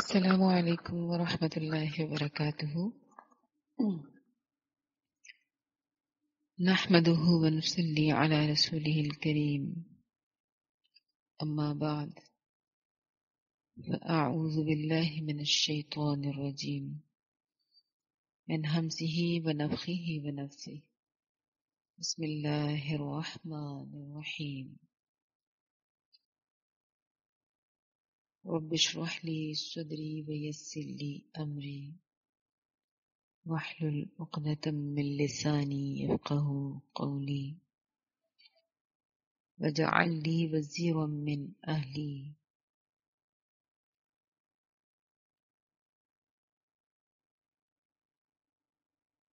السلام علیکم ورحمۃ اللہ وبرکاتہ۔ نحمده ونصلی علی رسوله الکریم، اما بعد فاعوذ باللہ من الشیطان الرجیم من ہمزه ونفخه ونفثه۔ بسم اللہ الرحمن الرحیم۔ رب اشرح لی صدری ویسر لی امری واحلل عقدۃ من لسانی یفقهوا قولی واجعل لی وزیرا من اہلی۔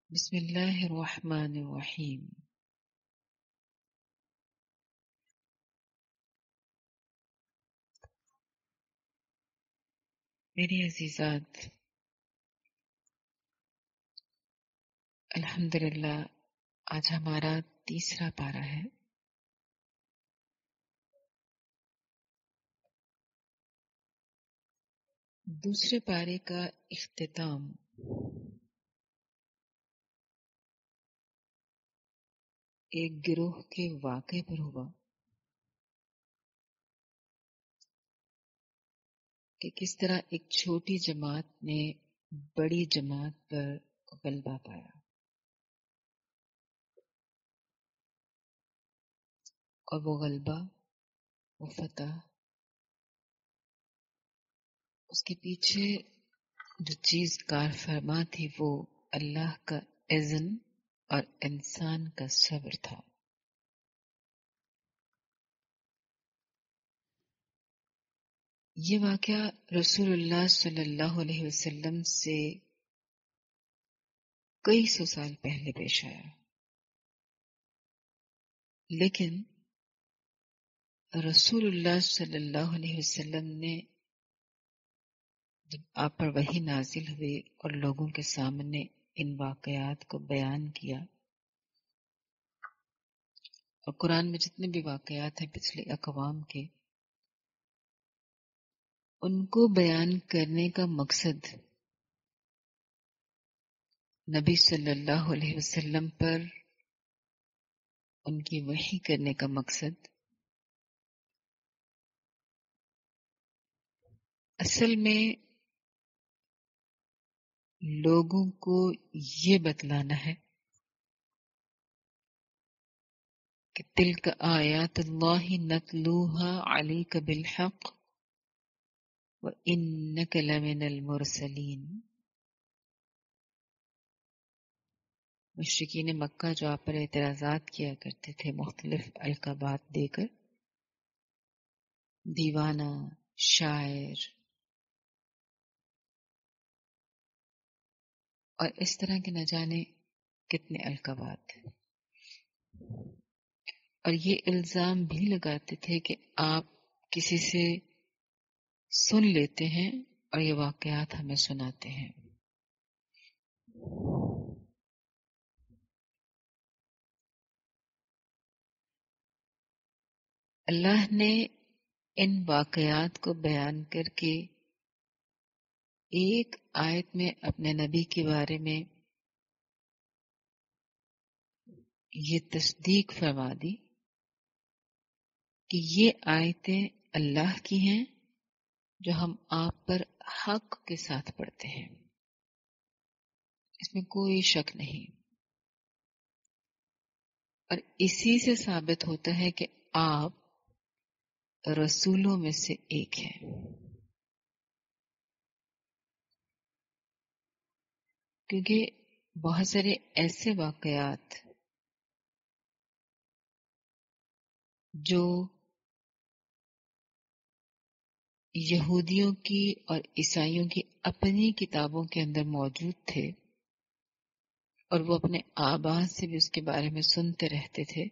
بسم اللہ الرحمن الرحیم۔ میری عزیزات، الحمدللہ آج ہمارا تیسرا پارہ ہے۔ دوسرے پارے کا اختتام ایک گروہ کے واقعے پر ہوا کہ کس طرح ایک چھوٹی جماعت نے بڑی جماعت پر غلبہ پایا، اور وہ غلبہ، وہ فتح، اس کے پیچھے جو چیز کار فرما تھی وہ اللہ کا اذن اور انسان کا صبر تھا۔ یہ واقعہ رسول اللہ صلی اللہ علیہ وسلم سے کئی سو سال پہلے پیش آیا، لیکن رسول اللہ صلی اللہ علیہ وسلم نے جب آپ پر وحی نازل ہوئی اور لوگوں کے سامنے ان واقعات کو بیان کیا، اور قرآن میں جتنے بھی واقعات ہیں پچھلے اقوام کے، ان کو بیان کرنے کا مقصد نبی صلی اللہ علیہ وسلم پر ان کی وحی کرنے کا مقصد اصل میں لوگوں کو یہ بتلانا ہے کہ تلک آیات اللہ نتلوها علیک بالحق وانک لمن المرسلین۔ مشرکین مکہ جو آپ پر اعتراضات کیا کرتے تھے مختلف القابات دے کر، دیوانہ، شاعر اور اس طرح کے نہ جانے کتنے القابات، اور یہ الزام بھی لگاتے تھے کہ آپ کسی سے سن لیتے ہیں اور یہ واقعات ہمیں سناتے ہیں۔ اللہ نے ان واقعات کو بیان کر کے ایک آیت میں اپنے نبی کے بارے میں یہ تصدیق فرما دی کہ یہ آیتیں اللہ کی ہیں جو ہم آپ پر حق کے ساتھ پڑھتے ہیں، اس میں کوئی شک نہیں، اور اسی سے ثابت ہوتا ہے کہ آپ رسولوں میں سے ایک ہیں، کیونکہ بہت سارے ایسے واقعات جو یہودیوں کی اور عیسائیوں کی اپنی کتابوں کے اندر موجود تھے اور وہ اپنے آباء سے بھی اس کے بارے میں سنتے رہتے تھے،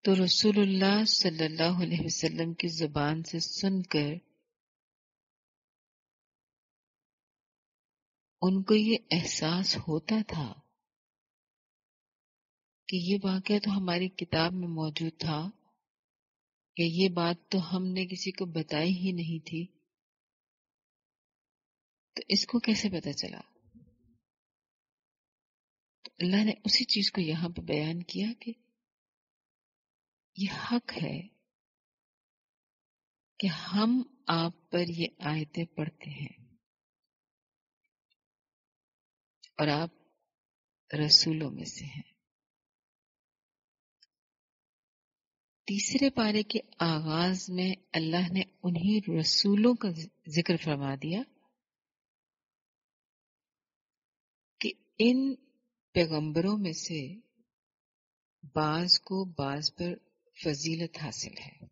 تو رسول اللہ صلی اللہ علیہ وسلم کی زبان سے سن کر ان کو یہ احساس ہوتا تھا کہ یہ واقعہ تو ہماری کتاب میں موجود تھا، کہ یہ بات تو ہم نے کسی کو بتائی ہی نہیں تھی، تو اس کو کیسے پتہ چلا؟ تو اللہ نے اسی چیز کو یہاں پہ بیان کیا کہ یہ حق ہے کہ ہم آپ پر یہ آیتیں پڑھتے ہیں اور آپ رسولوں میں سے ہیں۔ تیسرے پارے کے آغاز میں اللہ نے انہی رسولوں کا ذکر فرما دیا کہ ان پیغمبروں میں سے بعض کو بعض پر فضیلت حاصل ہے،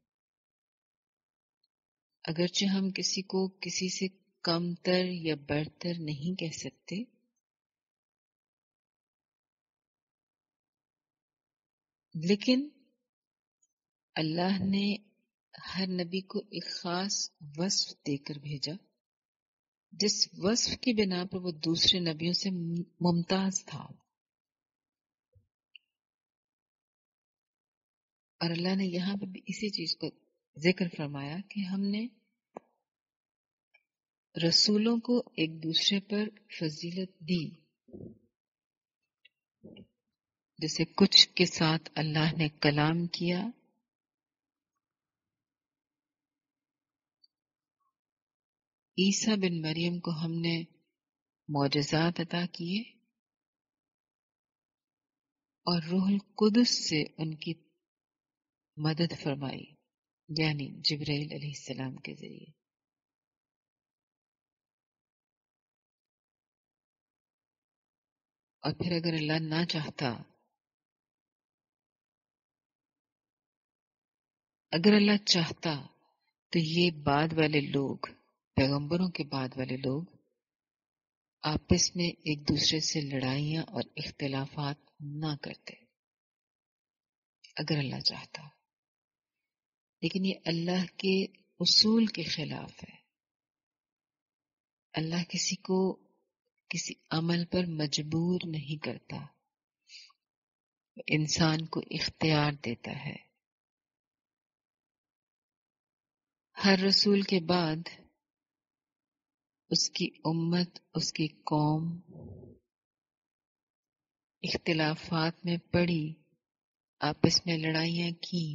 اگرچہ ہم کسی کو کسی سے کم تر یا برتر نہیں کہہ سکتے، لیکن اللہ نے ہر نبی کو ایک خاص وصف دے کر بھیجا، جس وصف کی بنا پر وہ دوسرے نبیوں سے ممتاز تھا، اور اللہ نے یہاں پہ بھی اسی چیز کو ذکر فرمایا کہ ہم نے رسولوں کو ایک دوسرے پر فضیلت دی، جیسے کچھ کے ساتھ اللہ نے کلام کیا، عیسیٰ بن مریم کو ہم نے معجزات عطا کیے اور روح القدس سے ان کی مدد فرمائی، یعنی جبرائیل علیہ السلام کے ذریعے۔ اور پھر اگر اللہ نہ چاہتا، اگر اللہ چاہتا تو یہ بعد والے لوگ، پیغمبروں کے بعد والے لوگ آپس میں ایک دوسرے سے لڑائیاں اور اختلافات نہ کرتے، اگر اللہ چاہتا۔ لیکن یہ اللہ کے اصول کے خلاف ہے۔ اللہ کسی کو کسی عمل پر مجبور نہیں کرتا، انسان کو اختیار دیتا ہے۔ ہر رسول کے بعد اس کی امت، اس کی قوم اختلافات میں پڑی، آپس میں لڑائیاں کی،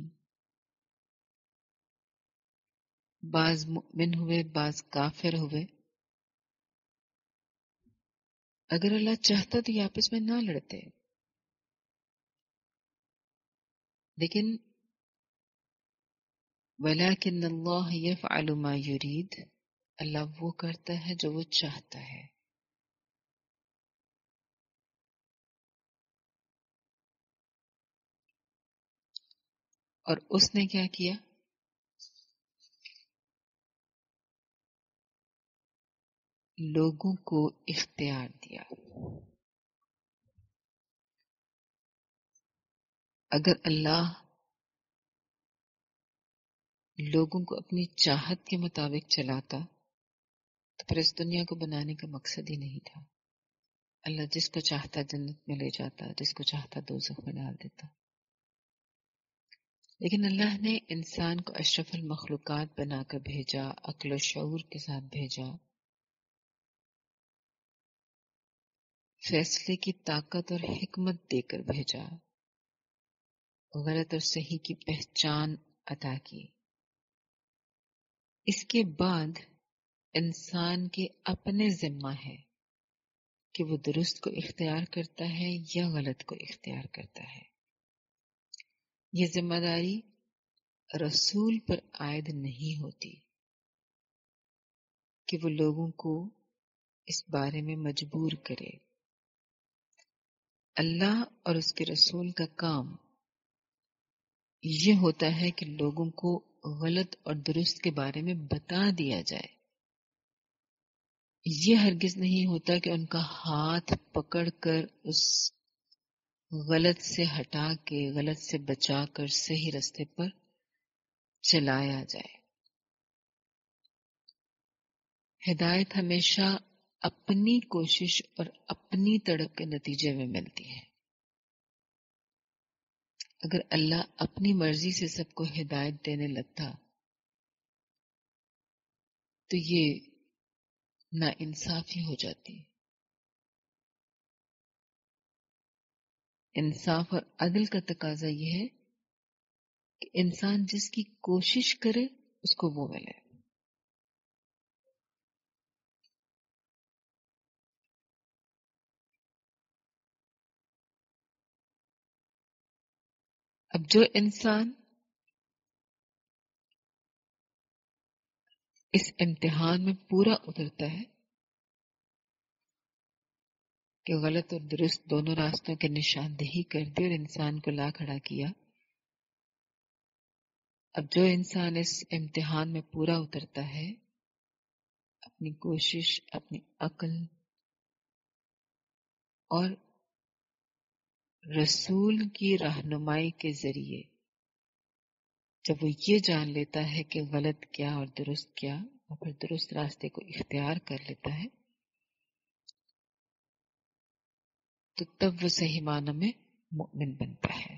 بعض مؤمن ہوئے، بعض کافر ہوئے۔ اگر اللہ چاہتا تو یہ آپس میں نہ لڑتے، لیکن وَلَكِنَّ اللَّهَ يَفْعَلُ مَا يُرِيدُ، اللہ وہ کرتا ہے جو وہ چاہتا ہے۔ اور اس نے کیا کیا؟ لوگوں کو اختیار دیا۔ اگر اللہ لوگوں کو اپنی چاہت کے مطابق چلاتا تو پھر اس دنیا کو بنانے کا مقصد ہی نہیں تھا۔ اللہ جس کو چاہتا جنت میں لے جاتا، جس کو چاہتا دوزخ میں ڈال دیتا۔ لیکن اللہ نے انسان کو اشرف المخلوقات بنا کر بھیجا، عقل و شعور کے ساتھ بھیجا، فیصلے کی طاقت اور حکمت دے کر بھیجا، غلط اور صحیح کی پہچان عطا کی۔ اس کے بعد انسان کے اپنے ذمہ ہے کہ وہ درست کو اختیار کرتا ہے یا غلط کو اختیار کرتا ہے۔ یہ ذمہ داری رسول پر عائد نہیں ہوتی کہ وہ لوگوں کو اس بارے میں مجبور کرے۔ اللہ اور اس کے رسول کا کام یہ ہوتا ہے کہ لوگوں کو غلط اور درست کے بارے میں بتا دیا جائے۔ یہ ہرگز نہیں ہوتا کہ ان کا ہاتھ پکڑ کر اس غلط سے ہٹا کے، غلط سے بچا کر صحیح راستے پر چلایا جائے۔ ہدایت ہمیشہ اپنی کوشش اور اپنی تڑپ کے نتیجے میں ملتی ہے۔ اگر اللہ اپنی مرضی سے سب کو ہدایت دینے لگتا تو یہ ناانصافی ہو جاتی. انصاف اور عدل کا تقاضا یہ ہے کہ انسان جس کی کوشش کرے اس کو وہ ملے. اب جو انسان اس امتحان میں پورا اترتا ہے کہ غلط اور درست دونوں راستوں کے نشاندہی کر دی اور انسان کو لا کھڑا کیا، اب جو انسان اس امتحان میں پورا اترتا ہے، اپنی کوشش، اپنی عقل اور رسول کی رہنمائی کے ذریعے جب وہ یہ جان لیتا ہے کہ غلط کیا اور درست کیا، اور پھر درست راستے کو اختیار کر لیتا ہے، تو تب وہ صحیح معنوں میں مؤمن بنتا ہے.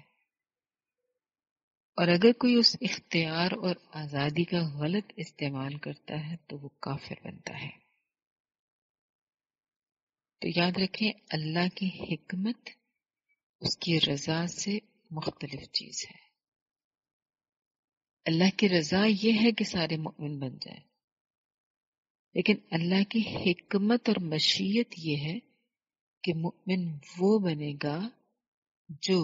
اور اگر کوئی اس اختیار اور آزادی کا غلط استعمال کرتا ہے تو وہ کافر بنتا ہے. تو یاد رکھیں، اللہ کی حکمت اس کی رضا سے مختلف چیز ہے. اللہ کی رضا یہ ہے کہ سارے مؤمن بن جائیں، لیکن اللہ کی حکمت اور مشیت یہ ہے کہ مؤمن وہ بنے گا جو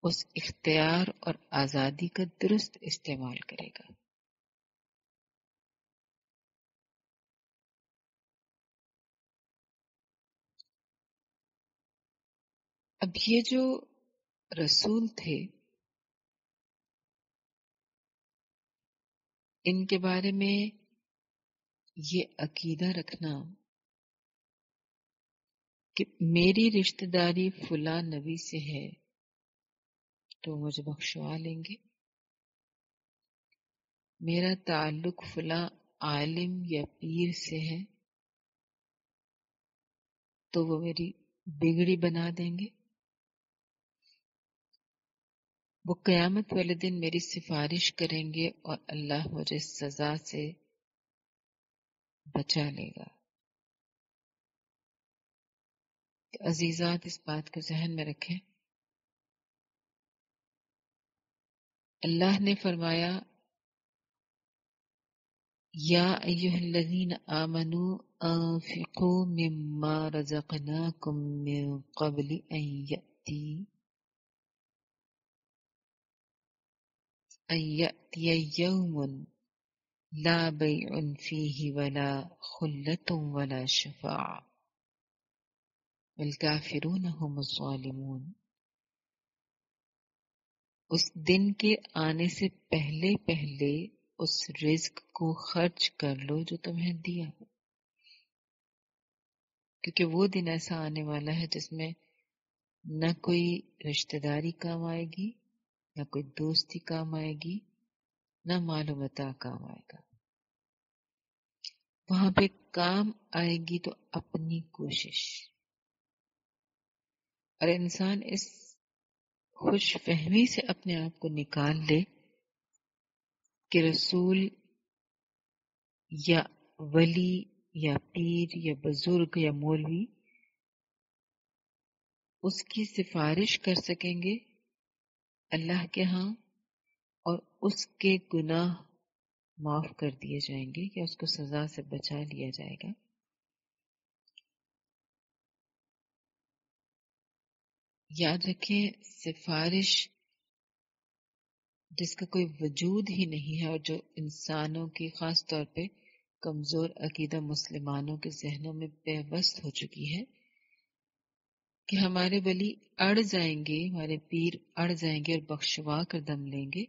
اس اختیار اور آزادی کا درست استعمال کرے گا. اب یہ جو رسول تھے، ان کے بارے میں یہ عقیدہ رکھنا کہ میری رشتہ داری فلاں نبی سے ہے تو مجھے بخشوا لیں گے، میرا تعلق فلاں عالم یا پیر سے ہے تو وہ میری بگڑی بنا دیں گے، وہ قیامت والے دن میری سفارش کریں گے اور اللہ مجھے سزا سے بچا لے گا. تو عزیزات، اس بات کو ذہن میں رکھیں، اللہ نے فرمایا یا ایھا الذین آمنوا انفقوا مما رزقناکم من قبل ان یأتی یوم لا بیع فیہ ولا خلۃ ولا شفاعۃ والکافرون هم الظالمون. اس دن کے آنے سے پہلے پہلے اس رزق کو خرچ کر لو جو تمہیں دیا، کیونکہ وہ دن ایسا آنے والا ہے جس میں نہ کوئی رشتہ داری کام آئے گی، نہ کوئی دوستی کام آئے گی، نہ مال و متاع کام آئے گا. وہاں پہ کام آئے گی تو اپنی کوشش. اور انسان اس خوش فہمی سے اپنے آپ کو نکال لے کہ رسول یا ولی یا پیر یا بزرگ یا مولوی اس کی سفارش کر سکیں گے اللہ کے ہاں، اور اس کے گناہ معاف کر دیے جائیں گے یا اس کو سزا سے بچا لیا جائے گا. یاد رکھیں، سفارش جس کا کوئی وجود ہی نہیں ہے اور جو انسانوں کی خاص طور پہ کمزور عقیدہ مسلمانوں کے ذہنوں میں پیوست ہو چکی ہے کہ ہمارے ولی اڑ جائیں گے، ہمارے پیر اڑ جائیں گے اور بخشوا کر دم لیں گے،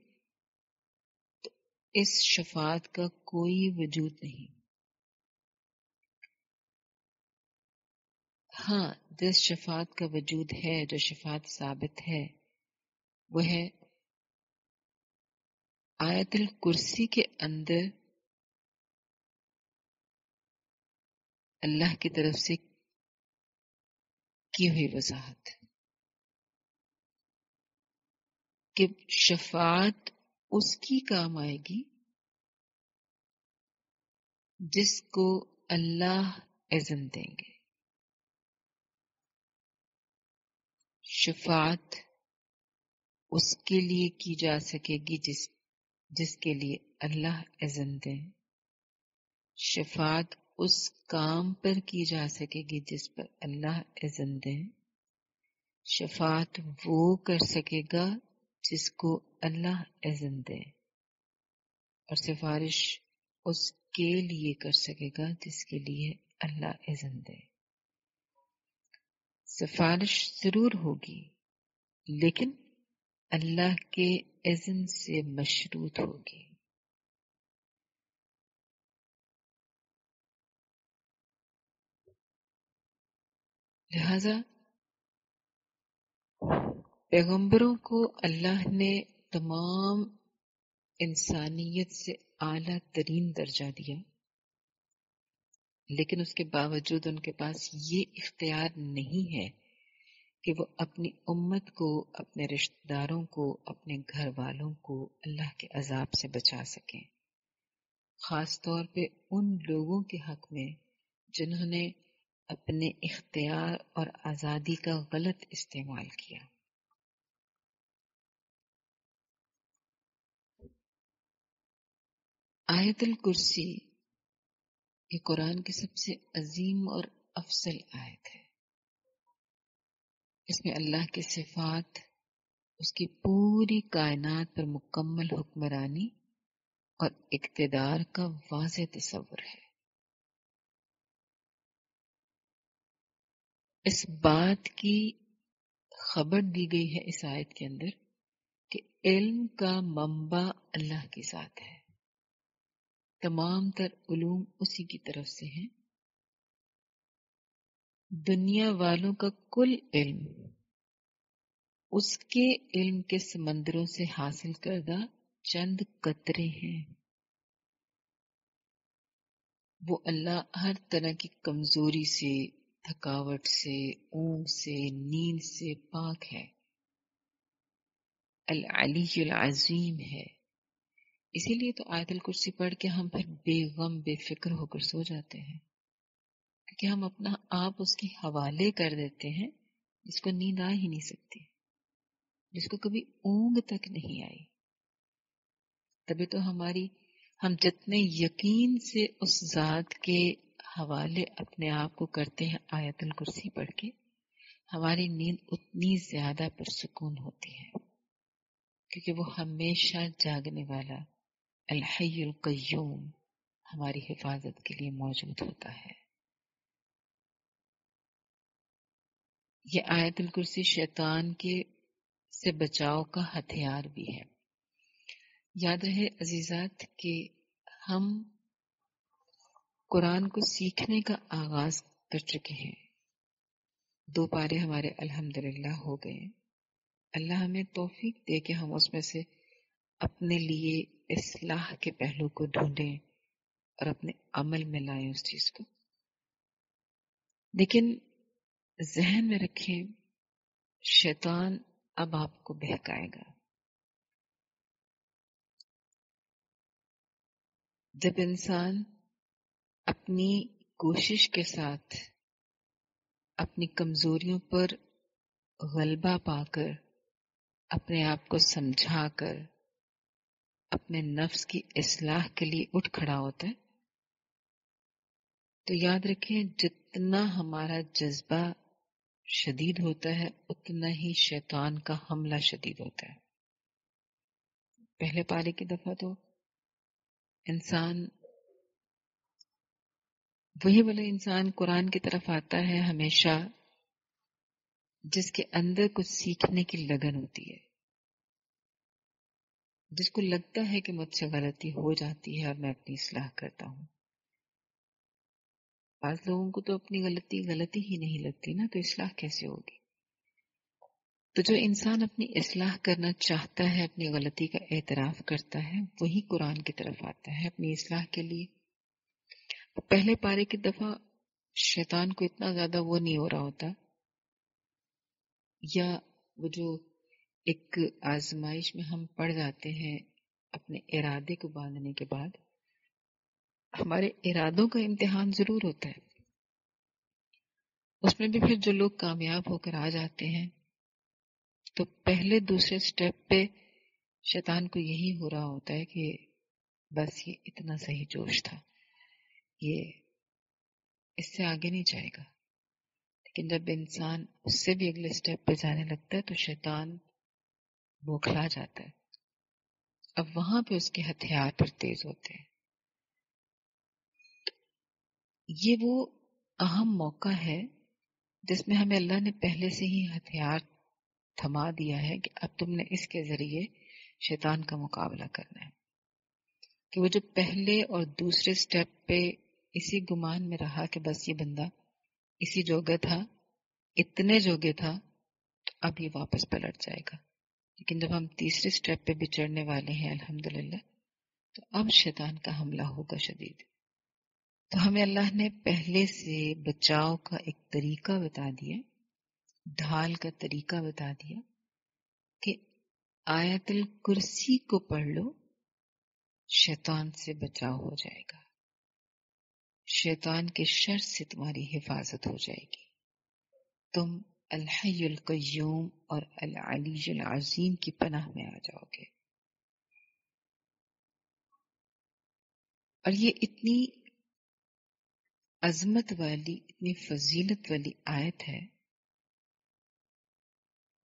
تو اس شفاعت کا کوئی وجود نہیں. ہاں، جس شفاعت کا وجود ہے، جو شفاعت ثابت ہے، وہ ہے آیت الکرسی کے اندر اللہ کی طرف سے کی ہوئی وضاحت. کہ شفاعت اس کی کام آئے گی جس کو اللہ اذن دیں گے. شفاعت اس کے لیے کی جا سکے گی جس کے لیے اللہ اذن دیں. شفاعت اس کام پر کی جا سکے گی جس پر اللہ اذن دیں. شفاعت وہ کر سکے گا جس کو اللہ اذن دے، اور سفارش اس کے لیے کر سکے گا جس کے لیے اللہ اذن دے. سفارش ضرور ہوگی لیکن اللہ کے اذن سے مشروط ہوگی. لہذا پیغمبروں کو اللہ نے تمام انسانیت سے اعلیٰ ترین درجہ دیا، لیکن اس کے باوجود ان کے پاس یہ اختیار نہیں ہے کہ وہ اپنی امت کو، اپنے رشتہ داروں کو، اپنے گھر والوں کو اللہ کے عذاب سے بچا سکیں، خاص طور پہ ان لوگوں کے حق میں جنہوں نے اپنے اختیار اور آزادی کا غلط استعمال کیا. آیت الکرسی یہ قرآن کی سب سے عظیم اور افضل آیت ہے. اس میں اللہ کی صفات، اس کی پوری کائنات پر مکمل حکمرانی اور اقتدار کا واضح تصور ہے. اس بات کی خبر دی گئی ہے اس آیت کے اندر کہ علم کا منبع اللہ کی ذات ہے. تمام تر علوم اسی کی طرف سے ہیں. دنیا والوں کا کل علم اس کے علم کے سمندروں سے حاصل کردہ چند قطرے ہیں. وہ اللہ ہر طرح کی کمزوری سے، تھکاوٹ سے، اونگ سے، نیند سے پاک ہے. العلی العظیم ہے. اسی لیے تو آیت الکرسی پڑھ کے ہم پھر بے غم بے فکر ہو کر سو جاتے ہیں، کیونکہ ہم اپنا آپ اس کے حوالے کر دیتے ہیں جس کو نیند آ ہی نہیں سکتی، جس کو کبھی اونگ تک نہیں آئی. تبھی تو ہم جتنے یقین سے اس ذات کے حوالے اپنے آپ کو کرتے ہیں آیت الکرسی پڑھ کے، ہماری نیند اتنی زیادہ پرسکون ہوتی ہے، کیونکہ وہ ہمیشہ جاگنے والا الحی القیوم ہماری حفاظت کے لیے موجود ہوتا ہے. یہ آیت الکرسی شیطان کے سے بچاؤ کا ہتھیار بھی ہے. یاد رہے عزیزات کہ ہم قرآن کو سیکھنے کا آغاز کر چکے ہیں. 2 پارے ہمارے الحمدللہ ہو گئے. اللہ ہمیں توفیق دے کہ ہم اس میں سے اپنے لیے اصلاح کے پہلو کو ڈھونڈیں اور اپنے عمل میں لائیں اس چیز کو. لیکن ذہن میں رکھیں شیطان اب آپ کو بہکائے گا. جب انسان اپنی کوشش کے ساتھ اپنی کمزوریوں پر غلبہ پا کر، اپنے آپ کو سمجھا کر اپنے نفس کی اصلاح کے لیے اٹھ کھڑا ہوتا ہے، تو یاد رکھیں جتنا ہمارا جذبہ شدید ہوتا ہے اتنا ہی شیطان کا حملہ شدید ہوتا ہے. پہلے پارے کی دفعہ تو انسان وہی والا انسان قرآن کی طرف آتا ہے ہمیشہ جس کے اندر کچھ سیکھنے کی لگن ہوتی ہے، جس کو لگتا ہے کہ مجھ سے غلطی ہو جاتی ہے اور میں اپنی اصلاح کرتا ہوں. بعض لوگوں کو تو اپنی غلطی ہی نہیں لگتی نا، تو اصلاح کیسے ہوگی؟ تو جو انسان اپنی اصلاح کرنا چاہتا ہے، اپنی غلطی کا اعتراف کرتا ہے، وہی قرآن کی طرف آتا ہے اپنی اصلاح کے لیے. پہلے پارے کی دفعہ شیطان کو اتنا زیادہ وہ نہیں ہو رہا ہوتا، یا وہ جو ایک آزمائش میں ہم پڑ جاتے ہیں اپنے ارادے کو باندھنے کے بعد، ہمارے ارادوں کا امتحان ضرور ہوتا ہے. اس میں بھی پھر جو لوگ کامیاب ہو کر آ جاتے ہیں تو پہلے دوسرے سٹیپ پہ شیطان کو یہی ہو رہا ہوتا ہے کہ بس یہ اتنا صحیح جوش تھا، یہ اس سے آگے نہیں جائے گا. لیکن جب انسان اس سے بھی اگلے سٹیپ پہ جانے لگتا ہے تو شیطان بوکھلا جاتا ہے. اب وہاں پہ اس کے ہتھیار پر تیز ہوتے ہیں. یہ وہ اہم موقع ہے جس میں ہمیں اللہ نے پہلے سے ہی ہتھیار تھما دیا ہے کہ اب تم نے اس کے ذریعے شیطان کا مقابلہ کرنا ہے. کہ وہ جو پہلے اور دوسرے سٹیپ پہ اسی گمان میں رہا کہ بس یہ بندہ اسی جوگہ تھا، اتنے جوگے تھا، تو اب یہ واپس پلٹ جائے گا. لیکن جب ہم تیسرے سٹیپ پہ بھی چڑھنے والے ہیں الحمدللہ، تو اب شیطان کا حملہ ہوگا شدید. تو ہمیں اللہ نے پہلے سے بچاؤ کا ایک طریقہ بتا دیا، ڈھال کا طریقہ بتا دیا کہ آیت الکرسی کو پڑھ لو، شیطان سے بچاؤ ہو جائے گا، شیطان کے شر سے تمہاری حفاظت ہو جائے گی، تم الحی القیوم اور العلی العظیم کی پناہ میں آ جاؤ گے. اور یہ اتنی عظمت والی، اتنی فضیلت والی آیت ہے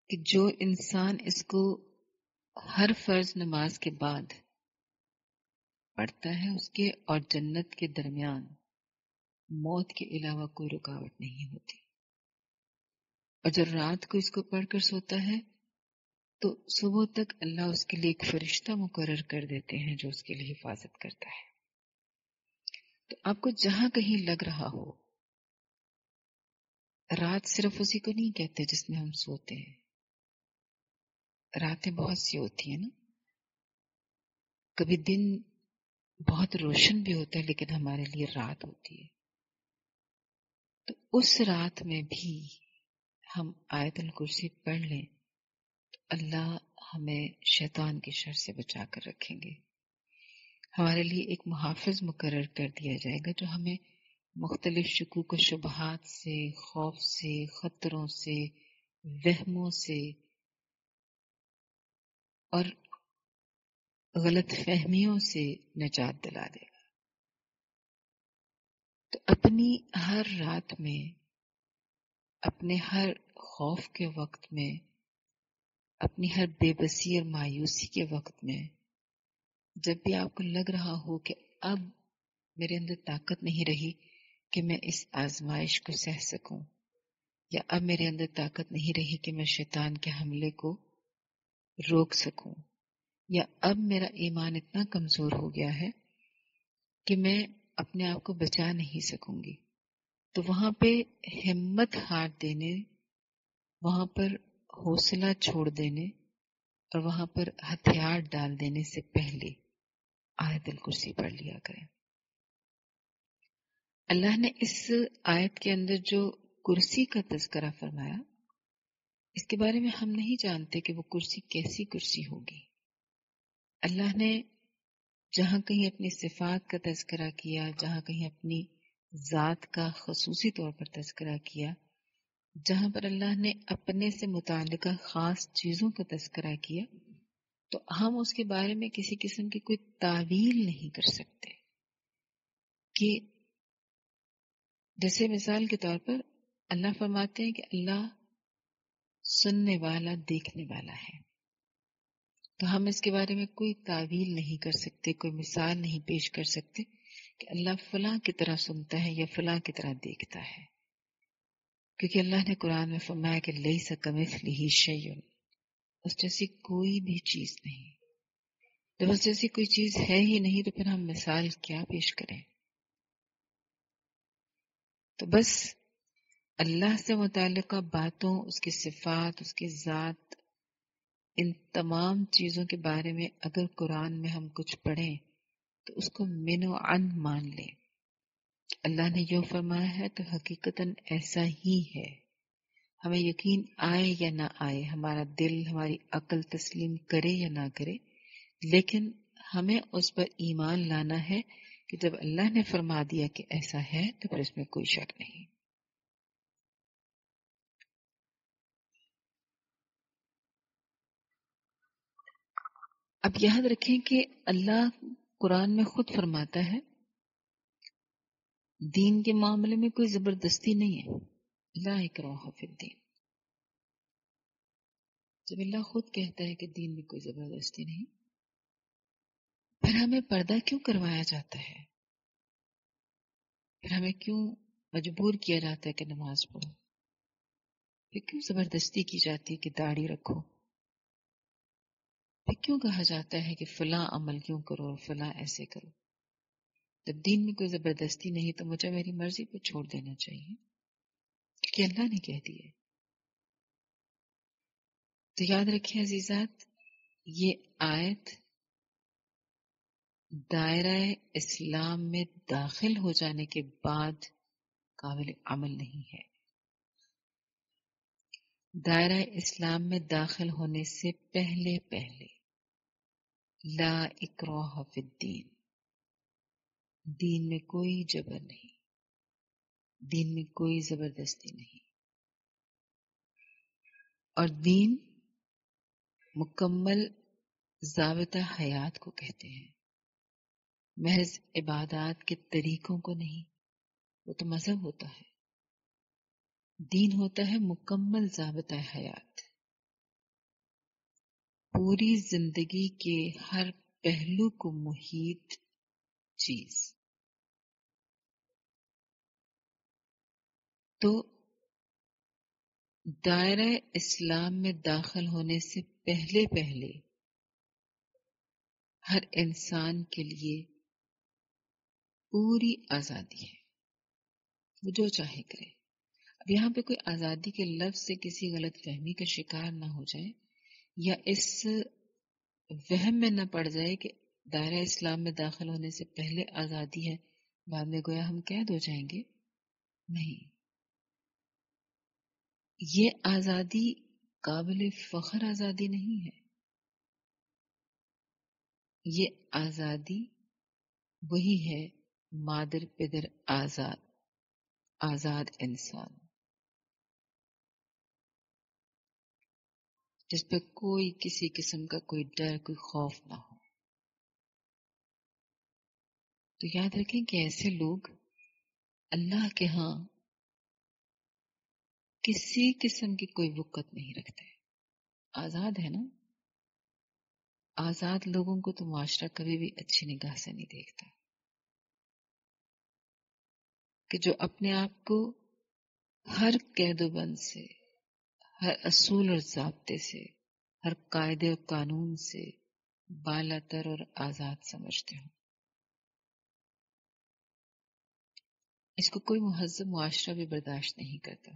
کہ جو انسان اس کو ہر فرض نماز کے بعد پڑھتا ہے، اس کے اور جنت کے درمیان موت کے علاوہ کوئی رکاوٹ نہیں ہوتی. اور جب رات کو اس کو پڑھ کر سوتا ہے تو صبح تک اللہ اس کے لیے ایک فرشتہ مقرر کر دیتے ہیں جو اس کے لیے حفاظت کرتا ہے. تو آپ کو جہاں کہیں لگ رہا ہو، رات صرف اسی کو نہیں کہتے جس میں ہم سوتے ہیں، راتیں بہت سی ہوتی ہیں نا. کبھی دن بہت روشن بھی ہوتا ہے لیکن ہمارے لیے رات ہوتی ہے. تو اس رات میں بھی ہم آیت الکرسی پڑھ لیں تو اللہ ہمیں شیطان کے شر سے بچا کر رکھیں گے. ہمارے لیے ایک محافظ مقرر کر دیا جائے گا جو ہمیں مختلف شکوک و شبہات سے، خوف سے، خطروں سے، وہموں سے اور غلط فہمیوں سے نجات دلا دے گا. تو اپنی ہر رات میں، اپنے ہر خوف کے وقت میں، اپنی ہر بے بسی اور مایوسی کے وقت میں، جب بھی آپ کو لگ رہا ہو کہ اب میرے اندر طاقت نہیں رہی کہ میں اس آزمائش کو سہ سکوں، یا اب میرے اندر طاقت نہیں رہی کہ میں شیطان کے حملے کو روک سکوں، یا اب میرا ایمان اتنا کمزور ہو گیا ہے کہ میں اپنے آپ کو بچا نہیں سکوں گی، تو وہاں پہ ہمت ہار دینے، وہاں پر حوصلہ چھوڑ دینے اور وہاں پر ہتھیار ڈال دینے سے پہلے آیت الکرسی پڑھ لیا کریں. اللہ نے اس آیت کے اندر جو کرسی کا تذکرہ فرمایا، اس کے بارے میں ہم نہیں جانتے کہ وہ کرسی کیسی کرسی ہوگی. اللہ نے جہاں کہیں اپنی صفات کا تذکرہ کیا، جہاں کہیں اپنی ذات کا خصوصی طور پر تذکرہ کیا، جہاں پر اللہ نے اپنے سے متعلقہ خاص چیزوں کا تذکرہ کیا، تو ہم اس کے بارے میں کسی قسم کی کوئی تعویل نہیں کر سکتے. کہ جیسے مثال کے طور پر اللہ فرماتے ہیں کہ اللہ سننے والا، دیکھنے والا ہے، تو ہم اس کے بارے میں کوئی تعویل نہیں کر سکتے، کوئی مثال نہیں پیش کر سکتے کہ اللہ فلاں کی طرح سنتا ہے یا فلاں کی طرح دیکھتا ہے، کیونکہ اللہ نے قرآن میں فرمایا کہ لیس کمثلہ شیء، اس جیسی کوئی بھی چیز نہیں. جب اس جیسی کوئی چیز ہے ہی نہیں تو پھر ہم مثال کیا پیش کریں. تو بس اللہ سے متعلقہ باتوں، اس کی صفات، اس کی ذات، ان تمام چیزوں کے بارے میں اگر قرآن میں ہم کچھ پڑھیں تو اس کو من و عن مان لیں. اللہ نے یوں فرمایا ہے تو حقیقتاً ایسا ہی ہے. ہمیں یقین آئے یا نہ آئے، ہمارا دل ہماری عقل تسلیم کرے یا نہ کرے، لیکن ہمیں اس پر ایمان لانا ہے کہ جب اللہ نے فرما دیا کہ ایسا ہے تو پھر اس میں کوئی شک نہیں۔ اب یاد رکھیں کہ اللہ قرآن میں خود فرماتا ہے دین کے معاملے میں کوئی زبردستی نہیں ہے، لا اکراہ فی الدین۔ جب اللہ خود کہتا ہے کہ دین میں کوئی زبردستی نہیں، پھر ہمیں پردہ کیوں کروایا جاتا ہے؟ پھر ہمیں کیوں مجبور کیا جاتا ہے کہ نماز پڑھو؟ پھر کیوں زبردستی کی جاتی ہے کہ داڑھی رکھو؟ پھر کیوں کہا جاتا ہے کہ فلاں عمل کیوں کرو اور فلاں ایسے کرو؟ جب دین میں کوئی زبردستی نہیں تو مجھے میری مرضی پہ چھوڑ دینا چاہیے، کیونکہ اللہ نے کہہ دیا ہے۔ تو یاد رکھیں عزیزات، یہ آیت دائرہ اسلام میں داخل ہو جانے کے بعد قابل عمل نہیں ہے، دائرہ اسلام میں داخل ہونے سے پہلے پہلے لا اکراہ فی الدین، دین میں کوئی جبر نہیں، دین میں کوئی زبردستی نہیں، اور دین مکمل ضابطہ حیات کو کہتے ہیں، محض عبادات کے طریقوں کو نہیں۔ وہ تو مذہب ہوتا ہے، دین ہوتا ہے مکمل ضابطہ حیات، پوری زندگی کے ہر پہلو کو محیط چیز۔ تو دائرہ اسلام میں داخل ہونے سے پہلے پہلے ہر انسان کے لیے پوری آزادی ہے، وہ جو چاہے کرے۔ اب یہاں پہ کوئی آزادی کے لفظ سے کسی غلط فہمی کا شکار نہ ہو جائے، یا اس وہم میں نہ پڑ جائے کہ دائرہ اسلام میں داخل ہونے سے پہلے آزادی ہے، بعد میں گویا ہم قید ہو جائیں گے۔ نہیں، یہ آزادی قابل فخر آزادی نہیں ہے، یہ آزادی وہی ہے مادر پدر آزاد، آزاد انسان، جس پہ کوئی کسی قسم کا کوئی ڈر، کوئی خوف نہ ہو۔ تو یاد رکھیں کہ ایسے لوگ اللہ کے ہاں کسی قسم کی کوئی وقت نہیں رکھتے، آزاد ہے نا۔ آزاد لوگوں کو تو معاشرہ کبھی بھی اچھی نگاہ سے نہیں دیکھتا، کہ جو اپنے آپ کو ہر قید و بند سے، ہر اصول اور ضابطے سے، ہر قاعدے و قانون سے بالا تر اور آزاد سمجھتے ہوں، اس کو کوئی مہذب معاشرہ بھی برداشت نہیں کرتا۔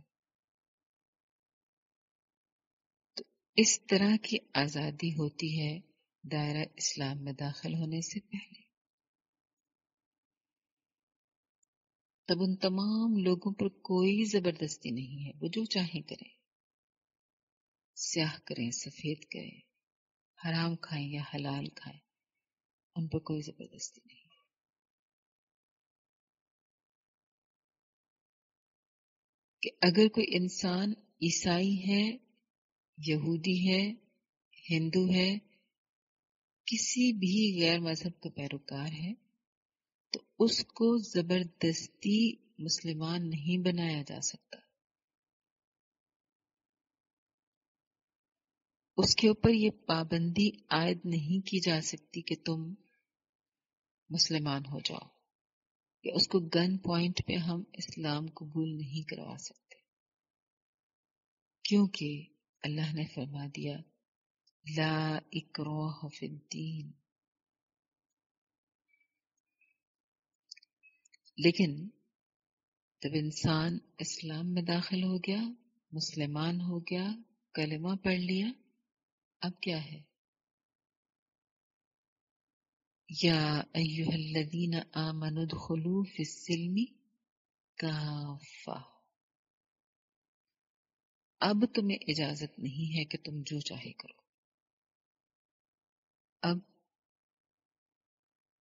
تو اس طرح کی آزادی ہوتی ہے دائرہ اسلام میں داخل ہونے سے پہلے۔ تب ان تمام لوگوں پر کوئی زبردستی نہیں ہے، وہ جو چاہیں کریں، سیاہ کریں، سفید کریں، حرام کھائیں یا حلال کھائیں، ان پر کوئی زبردستی نہیں۔ کہ اگر کوئی انسان عیسائی ہے، یہودی ہے، ہندو ہے، کسی بھی غیر مذہب کا پیروکار ہے، تو اس کو زبردستی مسلمان نہیں بنایا جا سکتا، اس کے اوپر یہ پابندی عائد نہیں کی جا سکتی کہ تم مسلمان ہو جاؤ، یا اس کو گن پوائنٹ پہ ہم اسلام قبول نہیں کروا سکتے، کیونکہ اللہ نے فرما دیا لا اکراہ فی الدین۔ لیکن جب انسان اسلام میں داخل ہو گیا، مسلمان ہو گیا، کلمہ پڑھ لیا، اب کیا ہے؟ یا ایھا الذین آمنوا ادخلوا فی السلم کافہ، اب تمہیں اجازت نہیں ہے کہ تم جو چاہے کرو، اب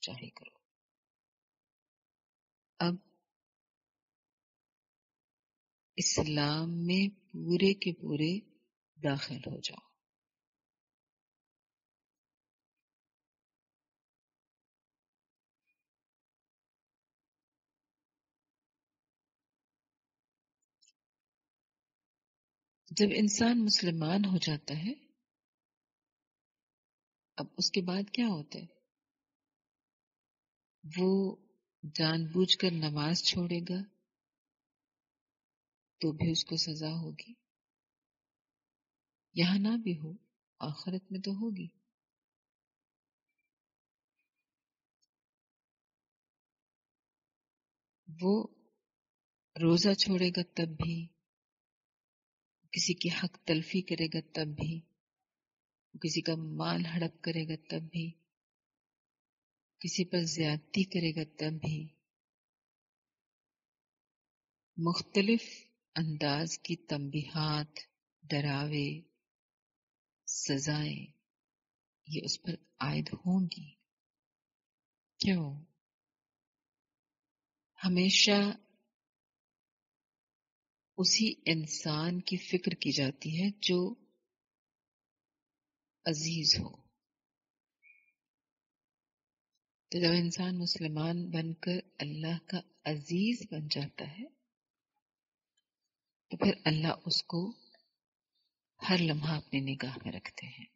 چاہے کرو، اب اسلام میں پورے کے پورے داخل ہو جاؤ۔ جب انسان مسلمان ہو جاتا ہے، اب اس کے بعد کیا ہوتا ہے؟ وہ جان بوجھ کر نماز چھوڑے گا تو بھی اس کو سزا ہوگی، یہاں نہ بھی ہو آخرت میں تو ہوگی۔ وہ روزہ چھوڑے گا تب بھی، کسی کی حق تلفی کرے گا تب بھی، کسی کا مال ہڑپ کرے گا تب بھی، کسی پر زیادتی کرے گا تب بھی، مختلف انداز کی تنبیہات، ڈراوے، سزائیں یہ اس پر عائد ہوں گی۔ کیوں؟ ہمیشہ اسی انسان کی فکر کی جاتی ہے جو عزیز ہو۔ تو جب انسان مسلمان بن کر اللہ کا عزیز بن جاتا ہے تو پھر اللہ اس کو ہر لمحہ اپنی نگاہ میں رکھتے ہیں،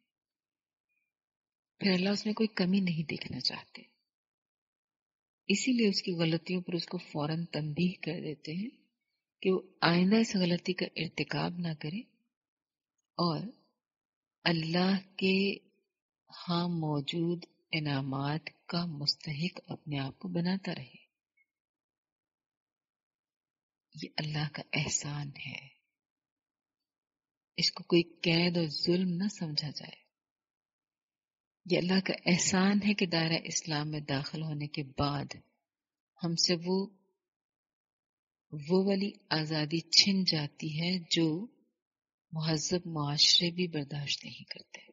پھر اللہ اس میں کوئی کمی نہیں دیکھنا چاہتے، اسی لیے اس کی غلطیوں پر اس کو فوراً تنبیہ کر دیتے ہیں کہ وہ آئندہ اس غلطی کا ارتکاب نہ کرے اور اللہ کے ہاں موجود انعامات کا مستحق اپنے آپ کو بناتا رہے۔ یہ اللہ کا احسان ہے، اس کو کوئی قید اور ظلم نہ سمجھا جائے۔ یہ اللہ کا احسان ہے کہ دائرہ اسلام میں داخل ہونے کے بعد ہم سے وہ والی آزادی چھن جاتی ہے جو مہذب معاشرے بھی برداشت نہیں کرتے۔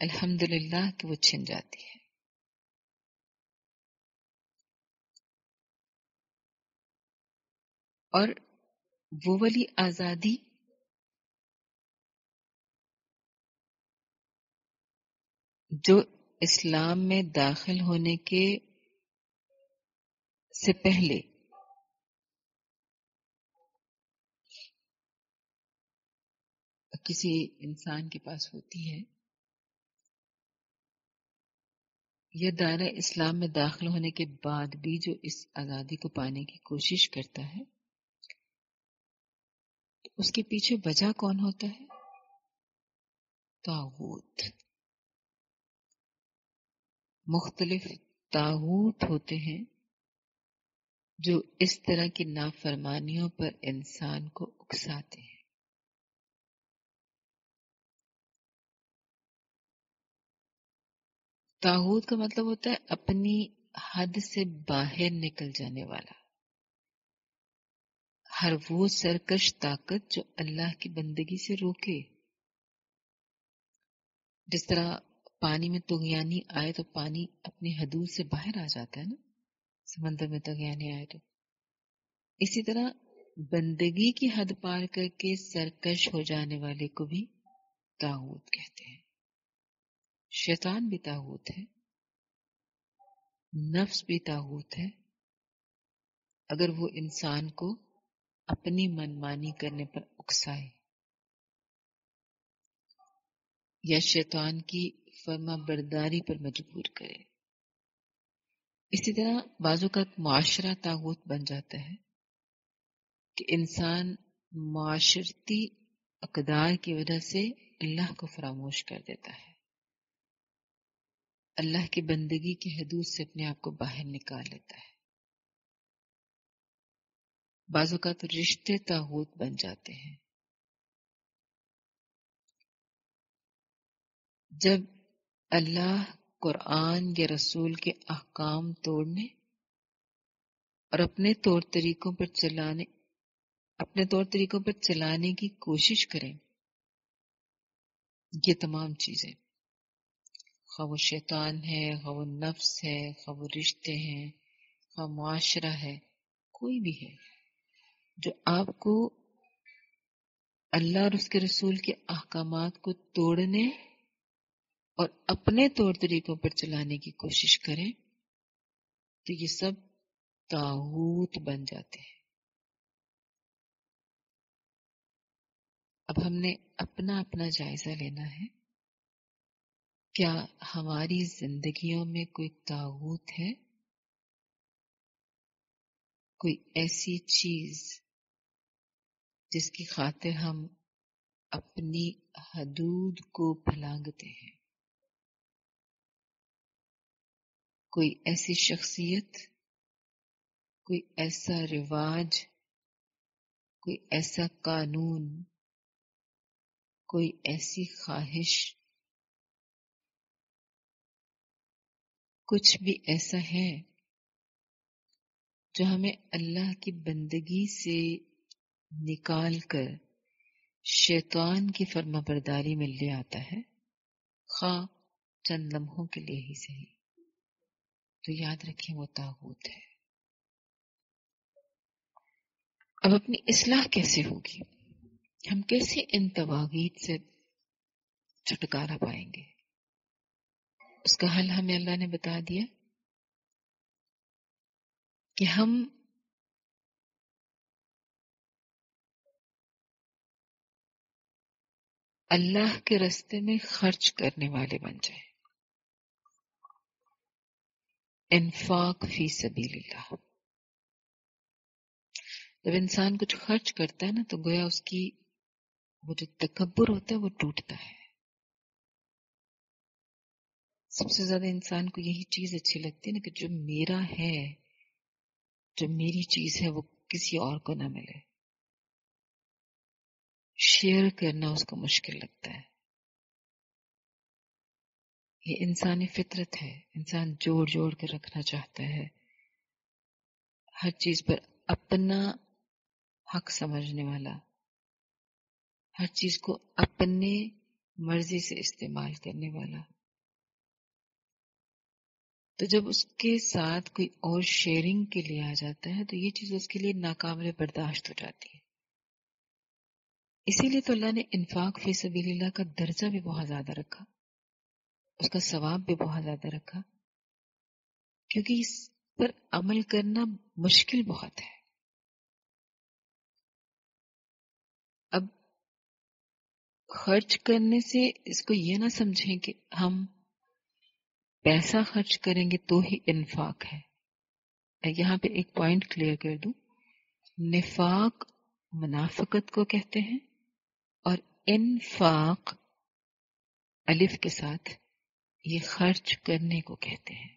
الحمدللہ کہ وہ چھن جاتی ہے۔ اور وہ والی آزادی جو اسلام میں داخل ہونے کے سے پہلے کسی انسان کے پاس ہوتی ہے، یا دائرہ اسلام میں داخل ہونے کے بعد بھی جو اس آزادی کو پانے کی کوشش کرتا ہے، اس کے پیچھے وجہ کون ہوتا ہے؟ طاغوت۔ مختلف طاغوت ہوتے ہیں جو اس طرح کی نافرمانیوں پر انسان کو اکساتے ہیں۔ طاغوت کا مطلب ہوتا ہے اپنی حد سے باہر نکل جانے والا، ہر وہ سرکش طاقت جو اللہ کی بندگی سے روکے۔ جس طرح پانی میں طغیانی آئے تو پانی اپنی حدود سے باہر آ جاتا ہے نا، سمندر میں طغیانی آئے تو اسی طرح بندگی کی حد پار کر کے سرکش ہو جانے والے کو بھی طاغوت کہتے ہیں۔ شیطان بھی طاغوت ہے، نفس بھی طاغوت ہے، اگر وہ انسان کو اپنی منمانی کرنے پر اکسائے یا شیطان کی فرما برداری پر مجبور کرے۔ اسی طرح بعض اوقات معاشرہ طاغوت بن جاتا ہے کہ انسان معاشرتی اقدار کی وجہ سے اللہ کو فراموش کر دیتا ہے، اللہ کی بندگی کی حدود سے اپنے آپ کو باہر نکال لیتا ہے۔ بعض اوقات رشتے طاغوت بن جاتے ہیں۔ جب اللہ قرآن یا رسول کے احکام توڑنے اور اپنے طور طریقوں پر چلانے اپنے طور طریقوں پر چلانے کی کوشش کریں. یہ تمام چیزیں، خواہ وہ شیطان ہے، خواہ وہ نفس ہے، خواہ وہ رشتے ہیں، خواہ معاشرہ ہے، کوئی بھی ہے جو آپ کو اللہ اور اس کے رسول کے احکامات کو توڑنے اور اپنے طور طریقوں پر چلانے کی کوشش کریں تو یہ سب طاغوت بن جاتے ہیں. اب ہم نے اپنا اپنا جائزہ لینا ہے. کیا ہماری زندگیوں میں کوئی طاغوت ہے؟ کوئی ایسی چیز جس کی خاطر ہم اپنی حدود کو پھلانگتے ہیں؟ کوئی ایسی شخصیت، کوئی ایسا رواج، کوئی ایسا قانون، کوئی ایسی خواہش، کچھ بھی ایسا ہے جو ہمیں اللہ کی بندگی سے نکال کر شیطان کی فرما برداری میں لے آتا ہے، خواہ چند لمحوں کے لیے ہی صحیح، تو یاد رکھیں وہ طاغوت ہے. اب اپنی اصلاح کیسے ہوگی؟ ہم کیسے ان طواغیت سے چھٹکارا پائیں گے؟ اس کا حل ہمیں اللہ نے بتا دیا کہ ہم اللہ کے راستے میں خرچ کرنے والے بن جائیں. انفاق فی سبیل اللہ. جب انسان کچھ خرچ کرتا ہے نا تو گویا اس کی وہ جو تکبر ہوتا ہے وہ ٹوٹتا ہے. سب سے زیادہ انسان کو یہی چیز اچھی لگتی ہے نا کہ جو میرا ہے، جو میری چیز ہے وہ کسی اور کو نہ ملے. شیئر کرنا اس کو مشکل لگتا ہے. یہ انسانی فطرت ہے. انسان جوڑ جوڑ کے رکھنا چاہتا ہے، ہر چیز پر اپنا حق سمجھنے والا، ہر چیز کو اپنے مرضی سے استعمال کرنے والا. تو جب اس کے ساتھ کوئی اور شیئرنگ کے لیے آ جاتا ہے تو یہ چیز اس کے لیے ناقابل برداشت ہو جاتی ہے. اسی لیے تو اللہ نے انفاق فی سبیل اللہ کا درجہ بھی بہت زیادہ رکھا، اس کا ثواب بھی بہت زیادہ رکھا، کیونکہ اس پر عمل کرنا مشکل بہت ہے. اب خرچ کرنے سے اس کو یہ نہ سمجھیں کہ ہم پیسہ خرچ کریں گے تو ہی انفاق ہے. یہاں پہ ایک پوائنٹ کلیئر کر دوں، نفاق منافقت کو کہتے ہیں اور انفاق الف کے ساتھ یہ خرچ کرنے کو کہتے ہیں.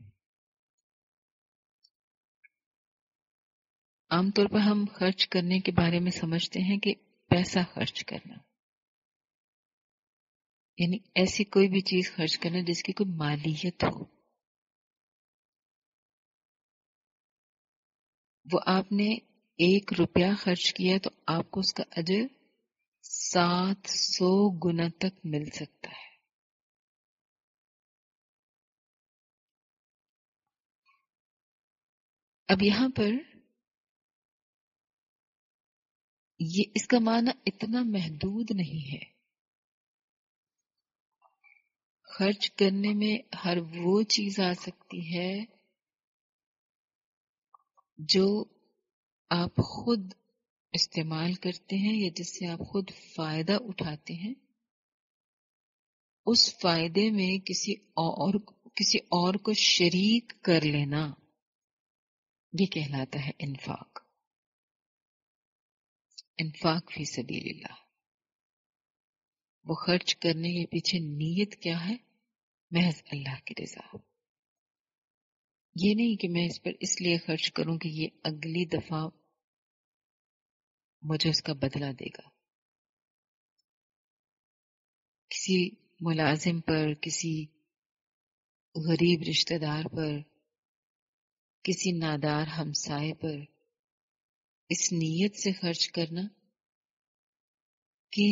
عام طور پر ہم خرچ کرنے کے بارے میں سمجھتے ہیں کہ پیسہ خرچ کرنا، یعنی ایسی کوئی بھی چیز خرچ کرنا جس کی کوئی مالیت ہو. وہ آپ نے 1 روپیہ خرچ کیا تو آپ کو اس کا اجر 700 گنا تک مل سکتا ہے. اب یہاں پر یہ اس کا معنی اتنا محدود نہیں ہے. خرچ کرنے میں ہر وہ چیز آ سکتی ہے جو آپ خود استعمال کرتے ہیں یا جس سے آپ خود فائدہ اٹھاتے ہیں. اس فائدے میں کسی اور کو شریک کر لینا یہ کہلاتا ہے انفاق. انفاق فی سبیل اللہ. وہ خرچ کرنے کے پیچھے نیت کیا ہے؟ محض اللہ کی رضا. یہ نہیں کہ میں اس پر اس لیے خرچ کروں کہ یہ اگلی دفعہ مجھے اس کا بدلہ دے گا. کسی ملازم پر، کسی غریب رشتہ دار پر، کسی نادار ہمسائے پر اس نیت سے خرچ کرنا کہ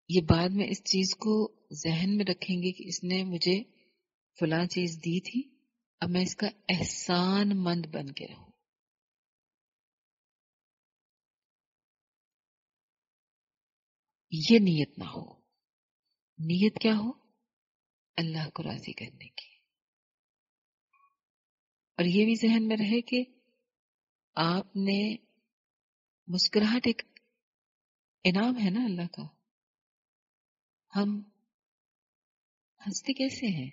یہ بعد میں اس چیز کو ذہن میں رکھیں گے کہ اس نے مجھے فلاں چیز دی تھی، اب میں اس کا احسان مند بن کے رہوں. یہ نیت نہ ہو. نیت کیا ہو؟ اللہ کو راضی کرنے کی. اور یہ بھی ذہن میں رہے کہ آپ نے مسکراہٹ ایک انعام ہے نا اللہ کا. ہم ہنستے کیسے ہیں؟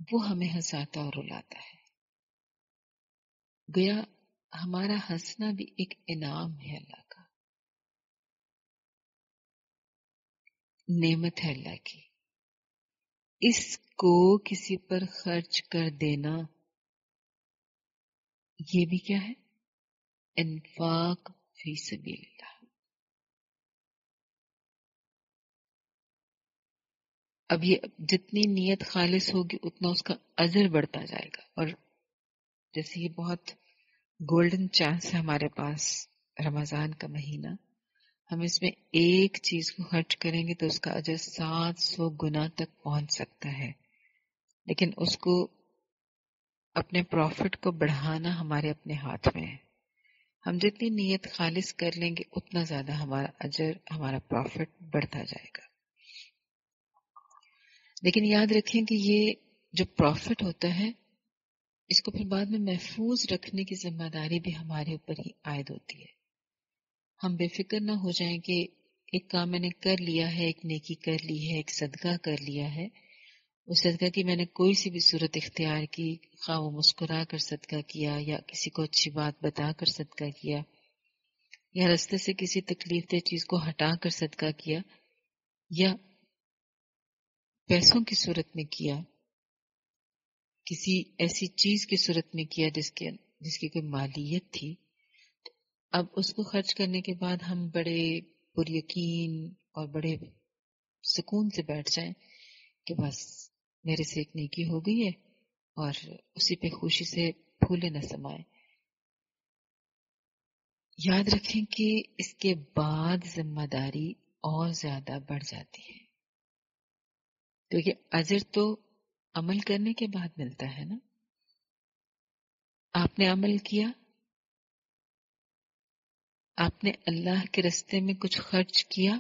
وہ ہمیں ہنساتا اور رلاتا ہے. گویا ہمارا ہنسنا بھی ایک انعام ہے اللہ کا، نعمت ہے اللہ کی. اس کو کسی پر خرچ کر دینا یہ بھی کیا ہے؟ انفاق فی سبیل اللہ. اب یہ جتنی نیت خالص ہوگی اتنا اس کا اجر بڑھتا جائے گا. اور جیسے یہ بہت گولڈن چانس ہے ہمارے پاس، رمضان کا مہینہ، ہم اس میں ایک چیز کو خرچ کریں گے تو اس کا اجر 700 گنا تک پہنچ سکتا ہے. لیکن اس کو اپنے پروفٹ کو بڑھانا ہمارے اپنے ہاتھ میں ہے. ہم جتنی نیت خالص کر لیں گے اتنا زیادہ ہمارا اجر، ہمارا پروفٹ بڑھتا جائے گا. لیکن یاد رکھیں کہ یہ جو پروفٹ ہوتا ہے اس کو پھر بعد میں محفوظ رکھنے کی ذمہ داری بھی ہمارے اوپر ہی عائد ہوتی ہے. ہم بے فکر نہ ہو جائیں کہ ایک کام میں نے کر لیا ہے، ایک نیکی کر لی ہے، ایک صدقہ کر لیا ہے، اس صدقہ کی میں نے کوئی سی بھی صورت اختیار کی، خواہ وہ مسکرا کر صدقہ کیا یا کسی کو اچھی بات بتا کر صدقہ کیا یا راستے سے کسی تکلیف دہ چیز کو ہٹا کر صدقہ کیا یا پیسوں کی صورت میں کیا، کسی ایسی چیز کی صورت میں کیا جس کی کوئی مالیت تھی. اب اس کو خرچ کرنے کے بعد ہم بڑے پر یقین اور بڑے سکون سے بیٹھ جائیں کہ بس میرے سے ایک نیکی ہو گئی ہے اور اسی پہ خوشی سے پھولے نہ سمائے. یاد رکھیں کہ اس کے بعد ذمہ داری اور زیادہ بڑھ جاتی ہے، کیونکہ اجر تو عمل کرنے کے بعد ملتا ہے نا. آپ نے عمل کیا، آپ نے اللہ کے راستے میں کچھ خرچ کیا،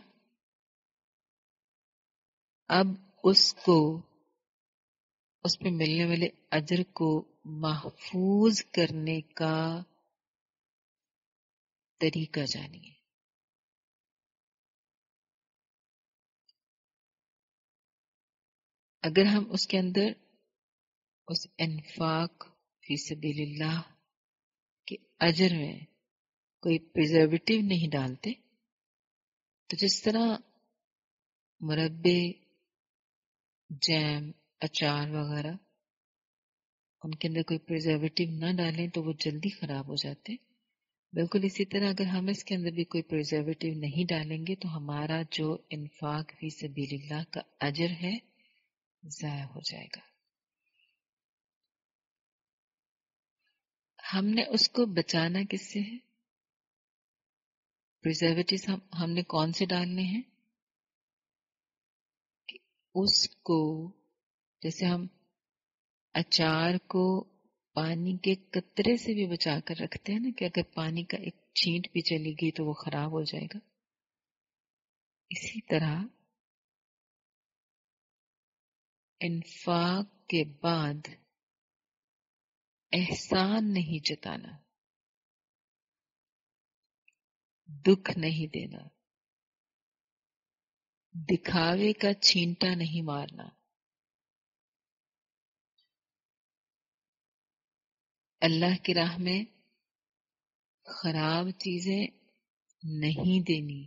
اب اس پہ ملنے والے اجر کو محفوظ کرنے کا طریقہ جانیے. اگر ہم اس کے اندر اس انفاق فی سبیل اللہ کے اجر میں کوئی پریزرویٹو نہیں ڈالتے، تو جس طرح مربے، جیم، اچار وغیرہ ان کے اندر کوئی پریزرویٹو نہ ڈالیں تو وہ جلدی خراب ہو جاتے، بالکل اسی طرح اگر ہم اس کے اندر بھی کوئی پریزرویٹو نہیں ڈالیں گے تو ہمارا جو انفاق فی سبیل اللہ کا اجر ہے ضائع ہو جائے گا. ہم نے اس کو بچانا کس سے ہے؟ پریزرویٹوز ہم نے کون سے ڈالنے ہیں؟ کہ اس کو جیسے ہم اچار کو پانی کے قطرے سے بھی بچا کر رکھتے ہیں نا کہ اگر پانی کا ایک چھینٹ بھی چلی گئی تو وہ خراب ہو جائے گا، اسی طرح انفاق کے بعد احسان نہیں جتانا، دکھ نہیں دینا، دکھاوے کا چھینٹا نہیں مارنا، اللہ کی راہ میں خراب چیزیں نہیں دینی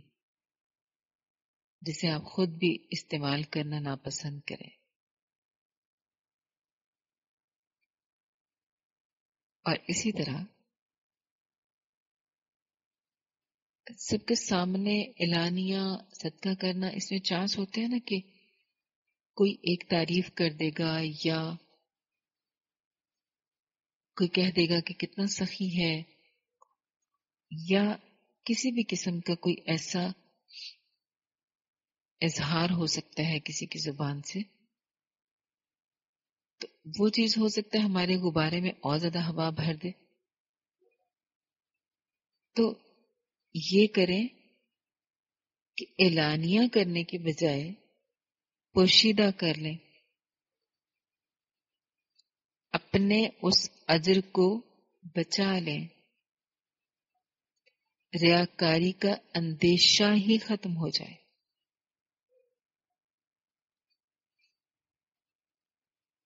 جسے آپ خود بھی استعمال کرنا ناپسند کریں. اور اسی طرح سب کے سامنے اعلانیہ صدقہ کرنا، اس میں چانس ہوتے ہیں نا کہ کوئی ایک تعریف کر دے گا یا کوئی کہہ دے گا کہ کتنا سخی ہے، یا کسی بھی قسم کا کوئی ایسا اظہار ہو سکتا ہے کسی کی زبان سے، تو وہ چیز ہو سکتا ہے ہمارے غبارے میں اور زیادہ ہوا بھر دے. تو یہ کریں کہ اعلانیہ کرنے کی بجائے پوشیدہ کر لیں، اپنے اس اجر کو بچا لیں، ریاکاری کا اندیشہ ہی ختم ہو جائے.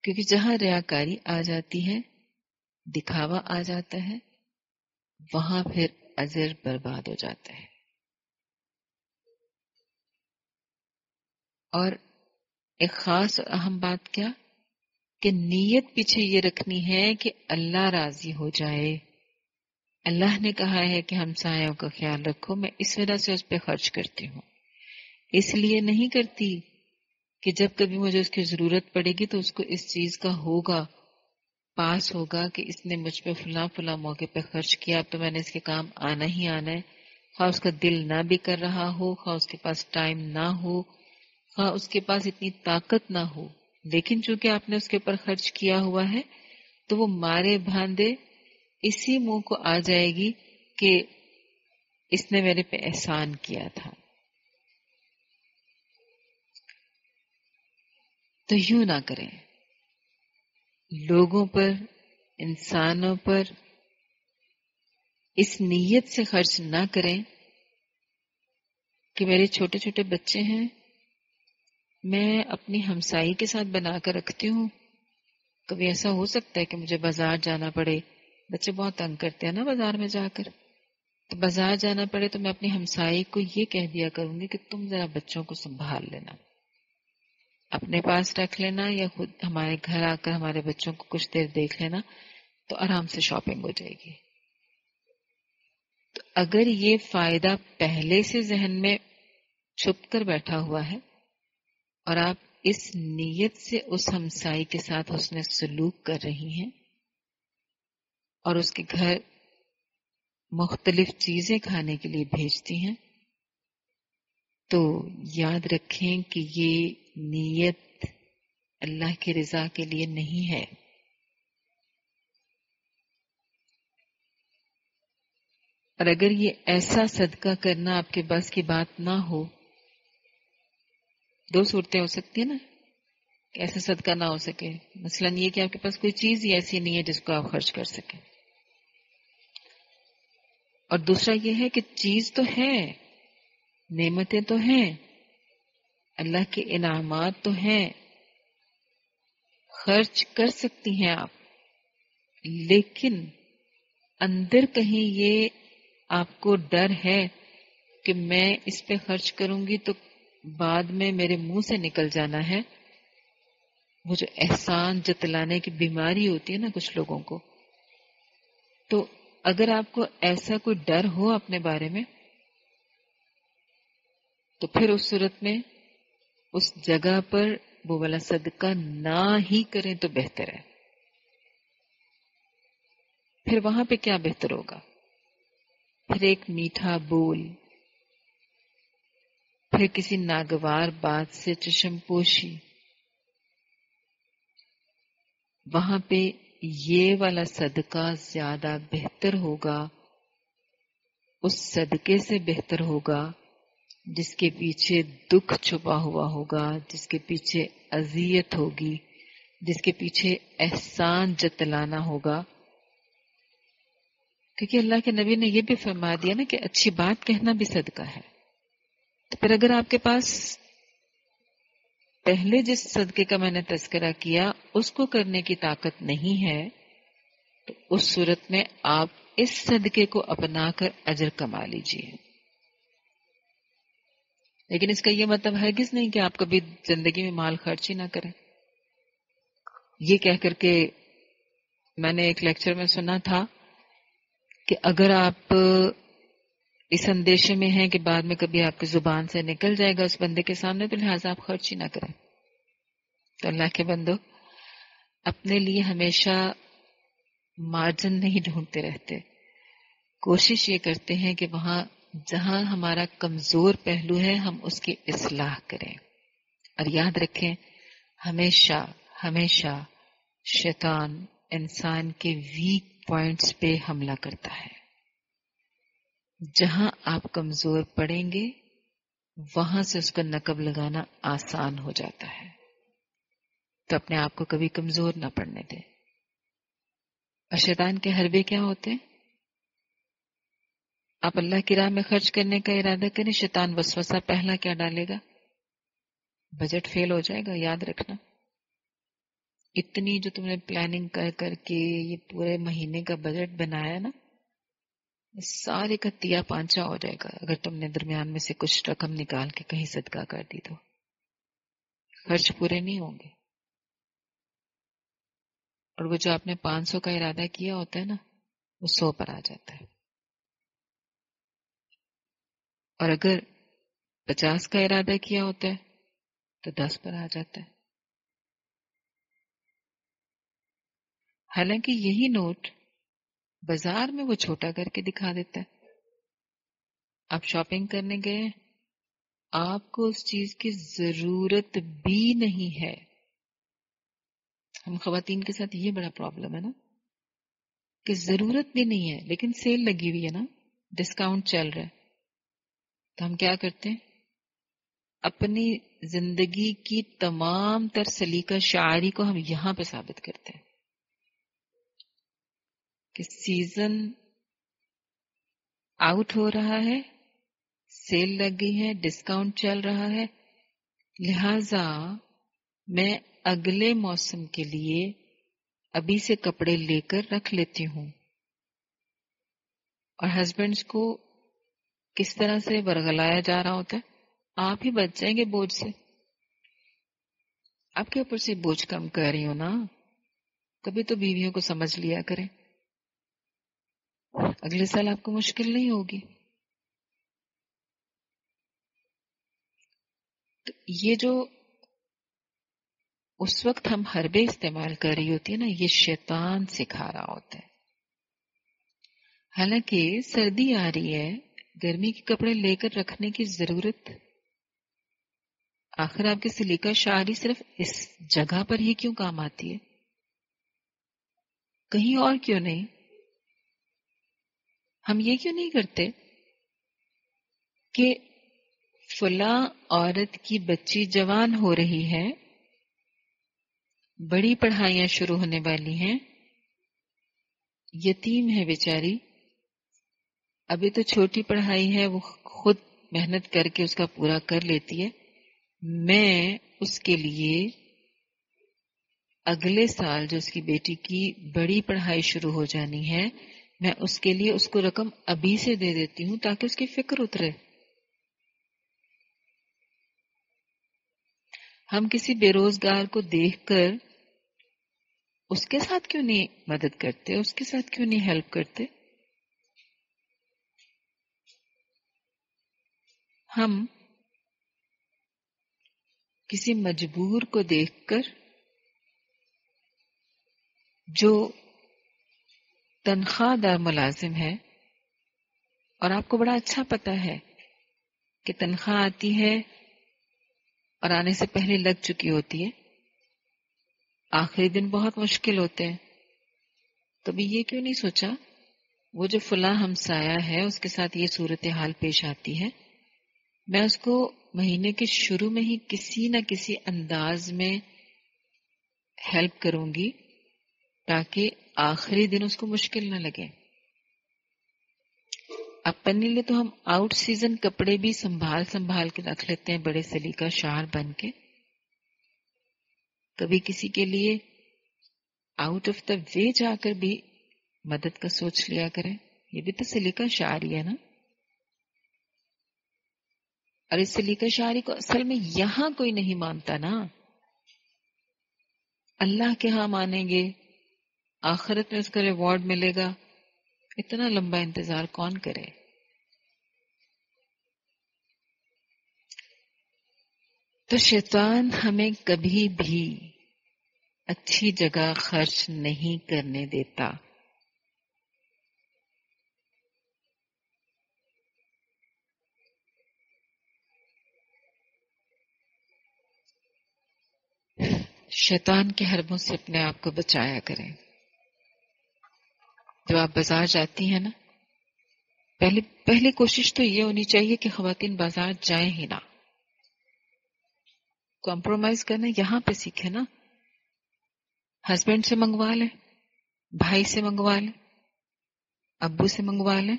کیونکہ جہاں ریاکاری آ جاتی ہے، دکھاوا آ جاتا ہے، وہاں پھر اجر برباد ہو جاتا ہے. اور ایک خاص اور اہم بات کیا کہ نیت پیچھے یہ رکھنی ہے کہ اللہ راضی ہو جائے. اللہ نے کہا ہے کہ ہمسایوں کا خیال رکھو، میں اس وجہ سے اس پہ خرچ کرتی ہوں. اس لیے نہیں کرتی کہ جب کبھی مجھے اس کی ضرورت پڑے گی تو اس کو اس چیز کا ہوگا، پاس ہوگا کہ اس نے مجھ پہ فلاں فلاں موقع پہ خرچ کیا، اب تو میں نے اس کے کام آنا ہی آنا ہے، خواہ اس کا دل نہ بھی کر رہا ہو، خواہ اس کے پاس ٹائم نہ ہو، خواہ اس کے پاس اتنی طاقت نہ ہو، لیکن چونکہ آپ نے اس کے اوپر خرچ کیا ہوا ہے تو وہ مارے بھاندے اسی منہ کو آ جائے گی کہ اس نے میرے پہ احسان کیا تھا. تو یوں نہ کریں، لوگوں پر، انسانوں پر اس نیت سے خرچ نہ کریں کہ میرے چھوٹے چھوٹے بچے ہیں، میں اپنی ہمسائی کے ساتھ بنا کر رکھتی ہوں، کبھی ایسا ہو سکتا ہے کہ مجھے بازار جانا پڑے، بچے بہت تنگ کرتے ہیں نا بازار میں جا کر، تو بازار جانا پڑے تو میں اپنی ہمسائی کو یہ کہہ دیا کروں گی کہ تم ذرا بچوں کو سنبھال لینا، اپنے پاس رکھ لینا، یا خود ہمارے گھر آ کر ہمارے بچوں کو کچھ دیر دیکھ لینا، تو آرام سے شاپنگ ہو جائے گی. تو اگر یہ فائدہ پہلے سے ذہن میں چھپ کر بیٹھا ہوا ہے اور آپ اس نیت سے اس ہمسائی کے ساتھ حسن سلوک کر رہی ہیں اور اس کے گھر مختلف چیزیں کھانے کے لیے بھیجتی ہیں، تو یاد رکھیں کہ یہ نیت اللہ کی رضا کے لیے نہیں ہے. اور اگر یہ ایسا صدقہ کرنا آپ کے بس کی بات نہ ہو، دو صورتیں ہو سکتی ہیں نا کہ ایسا صدقہ نہ ہو سکے، مثلا یہ کہ آپ کے پاس کوئی چیز ہی ایسی نہیں ہے جس کو آپ خرچ کر سکیں، اور دوسرا یہ ہے کہ چیز تو ہے، نعمتیں تو ہیں، اللہ کے انعامات تو ہیں، خرچ کر سکتی ہیں آپ، لیکن اندر کہیں یہ آپ کو ڈر ہے کہ میں اس پہ خرچ کروں گی تو بعد میں میرے منہ سے نکل جانا ہے، وہ جو احسان جتلانے کی بیماری ہوتی ہے نا کچھ لوگوں کو، تو اگر آپ کو ایسا کوئی ڈر ہو اپنے بارے میں تو پھر اس صورت میں اس جگہ پر وہ والا صدقہ نہ ہی کریں تو بہتر ہے. پھر وہاں پہ کیا بہتر ہوگا؟ پھر ایک میٹھا بول، پھر کسی ناگوار بات سے چشم پوشی، وہاں پہ یہ والا صدقہ زیادہ بہتر ہوگا، اس صدقے سے بہتر ہوگا جس کے پیچھے دکھ چھپا ہوا ہوگا، جس کے پیچھے اذیت ہوگی، جس کے پیچھے احسان جتلانا ہوگا. کیونکہ اللہ کے نبی نے یہ بھی فرما دیا نا کہ اچھی بات کہنا بھی صدقہ ہے. تو پھر اگر آپ کے پاس پہلے جس صدقے کا میں نے تذکرہ کیا اس کو کرنے کی طاقت نہیں ہے تو اس صورت میں آپ اس صدقے کو اپنا کر اجر کما لیجیے. لیکن اس کا یہ مطلب ہرگز نہیں کہ آپ کبھی زندگی میں مال خرچ ہی نہ کریں. یہ کہہ کر کے میں نے ایک لیکچر میں سنا تھا کہ اگر آپ اس اندیشے میں ہیں کہ بعد میں کبھی آپ کی زبان سے نکل جائے گا اس بندے کے سامنے تو لہٰذا آپ خرچ ہی نہ کریں. تو اللہ کے بندو، اپنے لیے ہمیشہ مارجن نہیں ڈھونڈتے رہتے. کوشش یہ کرتے ہیں کہ وہاں جہاں ہمارا کمزور پہلو ہے ہم اس کی اصلاح کریں. اور یاد رکھیں ہمیشہ ہمیشہ شیطان انسان کے ویک پوائنٹس پہ حملہ کرتا ہے. جہاں آپ کمزور پڑیں گے وہاں سے اس کا نقب لگانا آسان ہو جاتا ہے. تو اپنے آپ کو کبھی کمزور نہ پڑنے دیں. اور شیطان کے حربے کیا ہوتے ہیں؟ آپ اللہ کی راہ میں خرچ کرنے کا ارادہ کریں، شیطان وسوسہ پہلا کیا ڈالے گا؟ بجٹ فیل ہو جائے گا. یاد رکھنا اتنی جو تم نے پلاننگ کر کر کے یہ پورے مہینے کا بجٹ بنایا نا، سارے کا تیا پانچا ہو جائے گا اگر تم نے درمیان میں سے کچھ رقم نکال کے کہیں صدقہ کر دی تو خرچ پورے نہیں ہوں گے. اور وہ جو آپ نے 500 کا ارادہ کیا ہوتا ہے نا وہ 100 پر آ جاتا ہے. اور اگر 50 کا ارادہ کیا ہوتا ہے تو 10 پر آ جاتا ہے. حالانکہ یہی نوٹ بازار میں وہ چھوٹا کر کے دکھا دیتا ہے. آپ شاپنگ کرنے گئے آپ کو اس چیز کی ضرورت بھی نہیں ہے. ہم خواتین کے ساتھ یہ بڑا پرابلم ہے نا کہ ضرورت بھی نہیں ہے لیکن سیل لگی ہوئی ہے نا، ڈسکاؤنٹ چل رہا ہے، تو ہم کیا کرتے ہیں اپنی زندگی کی تمام تر سلیقہ شاعری کو ہم یہاں پہ ثابت کرتے ہیں کہ سیزن آؤٹ ہو رہا ہے، سیل لگ گئی ہے، ڈسکاؤنٹ چل رہا ہے، لہذا میں اگلے موسم کے لیے ابھی سے کپڑے لے کر رکھ لیتی ہوں. اور ہسبینڈز کو کس طرح سے ورگلایا جا رہا ہوتا ہے، آپ ہی بچ جائیں گے بوجھ سے. آپ کے اوپر سے بوجھ کم کر رہی ہو نا، کبھی تو بیویوں کو سمجھ لیا کریں، اگلے سال آپ کو مشکل نہیں ہوگی. تو یہ جو اس وقت ہم حربے استعمال کر رہی ہوتی ہے نا، یہ شیطان سکھا رہا ہوتا ہے. حالانکہ سردی آ رہی ہے، گرمی کے کپڑے لے کر رکھنے کی ضرورت، آخر آپ کی سلیقہ شاعری صرف اس جگہ پر ہی کیوں کام آتی ہے، کہیں اور کیوں نہیں؟ ہم یہ کیوں نہیں کرتے کہ فلاں عورت کی بچی جوان ہو رہی ہے، بڑی پڑھائیاں شروع ہونے والی ہیں، یتیم ہے بیچاری، ابھی تو چھوٹی پڑھائی ہے، وہ خود محنت کر کے اس کا پورا کر لیتی ہے، میں اس کے لیے اگلے سال جو اس کی بیٹی کی بڑی پڑھائی شروع ہو جانی ہے، میں اس کے لیے اس کو رقم ابھی سے دے دیتی ہوں تاکہ اس کی فکر اترے. ہم کسی بے روزگار کو دیکھ کر اس کے ساتھ کیوں نہیں مدد کرتے، اس کے ساتھ کیوں نہیں ہیلپ کرتے؟ ہم کسی مجبور کو دیکھ کر جو تنخواہ دار ملازم ہے، اور آپ کو بڑا اچھا پتا ہے کہ تنخواہ آتی ہے اور آنے سے پہلے لگ چکی ہوتی ہے، آخری دن بہت مشکل ہوتے ہیں، کبھی یہ کیوں نہیں سوچا وہ جو فلاں ہمسایہ ہے اس کے ساتھ یہ صورتحال پیش آتی ہے، میں اس کو مہینے کے شروع میں ہی کسی نہ کسی انداز میں ہیلپ کروں گی تاکہ آخری دن اس کو مشکل نہ لگے. اپنے لیے تو ہم آؤٹ سیزن کپڑے بھی سنبھال کے رکھ لیتے ہیں بڑے سلیقہ شعر بن کے، کبھی کسی کے لیے آؤٹ آف دا وے جا کر بھی مدد کا سوچ لیا کریں، یہ بھی تو سلیقہ شعری ہے نا. اور اس سلیقہ شعری کو اصل میں یہاں کوئی نہیں مانتا نا، اللہ کے ہاں مانیں گے، آخرت میں اس کا ریوارڈ ملے گا، اتنا لمبا انتظار کون کرے؟ تو شیطان ہمیں کبھی بھی اچھی جگہ خرچ نہیں کرنے دیتا. شیطان کے حربوں سے اپنے آپ کو بچایا کریں. جب آپ بازار جاتی ہیں نا، پہلی کوشش تو یہ ہونی چاہیے کہ خواتین بازار جائیں ہی نہ. کمپرومائز کرنا یہاں پہ سیکھیں نا. ہسبینڈ سے منگوا لیں، بھائی سے منگوا لیں، ابو سے منگوا لیں.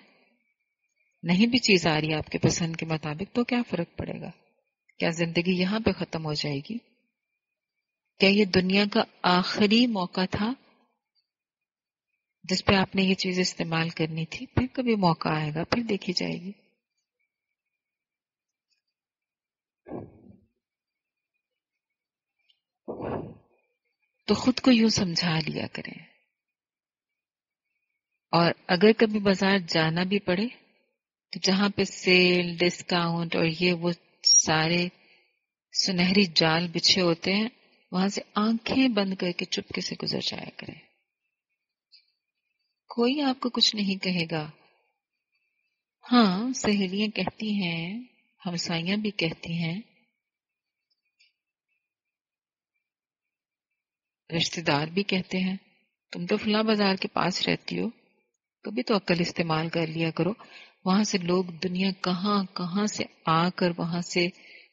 نہیں بھی چیز آ رہی ہے آپ کے پسند کے مطابق تو کیا فرق پڑے گا؟ کیا زندگی یہاں پہ ختم ہو جائے گی؟ کیا یہ دنیا کا آخری موقع تھا جس پہ آپ نے یہ چیز استعمال کرنی تھی؟ پھر کبھی موقع آئے گا، پھر دیکھی جائے گی. تو خود کو یوں سمجھا لیا کریں. اور اگر کبھی بازار جانا بھی پڑے تو جہاں پہ سیل، ڈسکاؤنٹ اور یہ وہ سارے سنہری جال بچھے ہوتے ہیں، وہاں سے آنکھیں بند کر کے چپکے سے گزر جایا کریں. کوئی آپ کو کچھ نہیں کہے گا. ہاں، سہیلیاں کہتی ہیں، ہمسائیاں بھی کہتی ہیں، رشتہ دار بھی کہتے ہیں، تم تو فلاں بازار کے پاس رہتی ہو، کبھی تو عقل استعمال کر لیا کرو. وہاں سے لوگ دنیا کہاں کہاں سے آ کر وہاں سے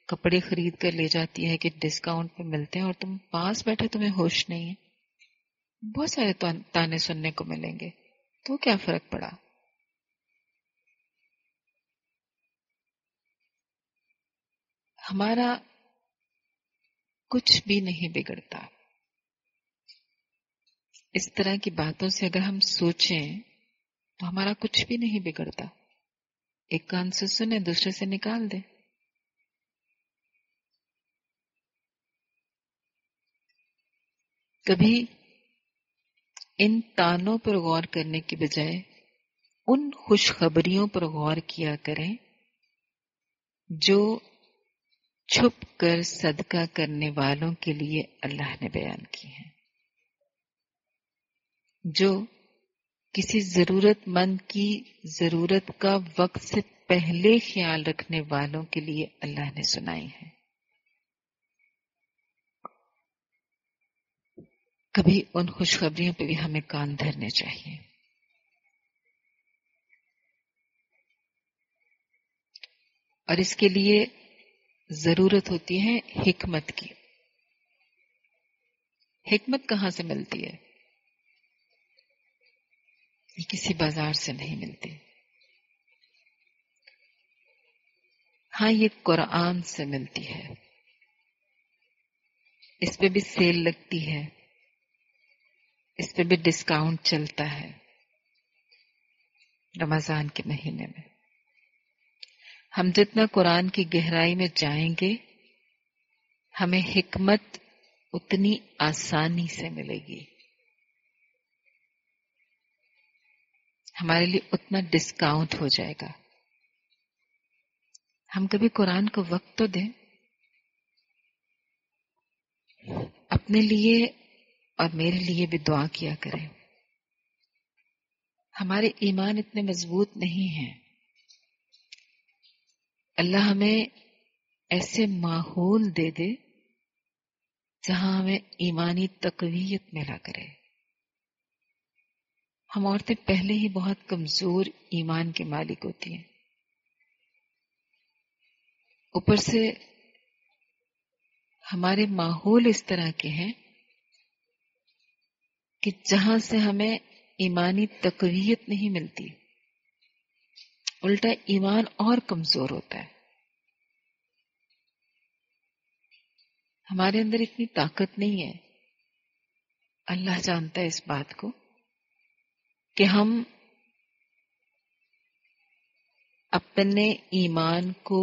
کپڑے خرید کر لے جاتی ہے کہ ڈسکاؤنٹ پہ ملتے ہیں، اور تم پاس بیٹھے تمہیں ہوش نہیں ہے. بہت سارے تانے سننے کو ملیں گے، تو کیا فرق پڑا؟ ہمارا کچھ بھی نہیں بگڑتا. اس طرح کی باتوں سے اگر ہم سوچیں تو ہمارا کچھ بھی نہیں بگڑتا. ایک کان سے سنے، دوسرے سے نکال دے. کبھی ان تانوں پر غور کرنے کی بجائے ان خوشخبریوں پر غور کیا کریں جو چھپ کر صدقہ کرنے والوں کے لیے اللہ نے بیان کی ہیں، جو کسی ضرورت مند کی ضرورت کا وقت سے پہلے خیال رکھنے والوں کے لیے اللہ نے سنائی ہے. کبھی ان خوشخبریوں پہ بھی ہمیں کان دھرنے چاہیے. اور اس کے لیے ضرورت ہوتی ہے حکمت کی. حکمت کہاں سے ملتی ہے؟ یہ کسی بازار سے نہیں ملتی. ہاں، یہ قرآن سے ملتی ہے. اس پہ بھی سیل لگتی ہے، اس پہ بھی ڈسکاؤنٹ چلتا ہے رمضان کے مہینے میں. ہم جتنا قرآن کی گہرائی میں جائیں گے، ہمیں حکمت اتنی آسانی سے ملے گی، ہمارے لیے اتنا ڈسکاؤنٹ ہو جائے گا. ہم کبھی قرآن کو وقت تو دیں، اپنے لیے اور میرے لیے بھی دعا کیا کریں. ہمارے ایمان اتنے مضبوط نہیں ہیں. اللہ ہمیں ایسے ماحول دے دے جہاں ہمیں ایمانی تقویت ملا کرے. ہم عورتیں پہلے ہی بہت کمزور ایمان کے مالک ہوتی ہیں، اوپر سے ہمارے ماحول اس طرح کے ہیں کہ جہاں سے ہمیں ایمانی تقویت نہیں ملتی، الٹا ایمان اور کمزور ہوتا ہے. ہمارے اندر اتنی طاقت نہیں ہے. اللہ جانتا ہے اس بات کو کہ ہم اپنے ایمان کو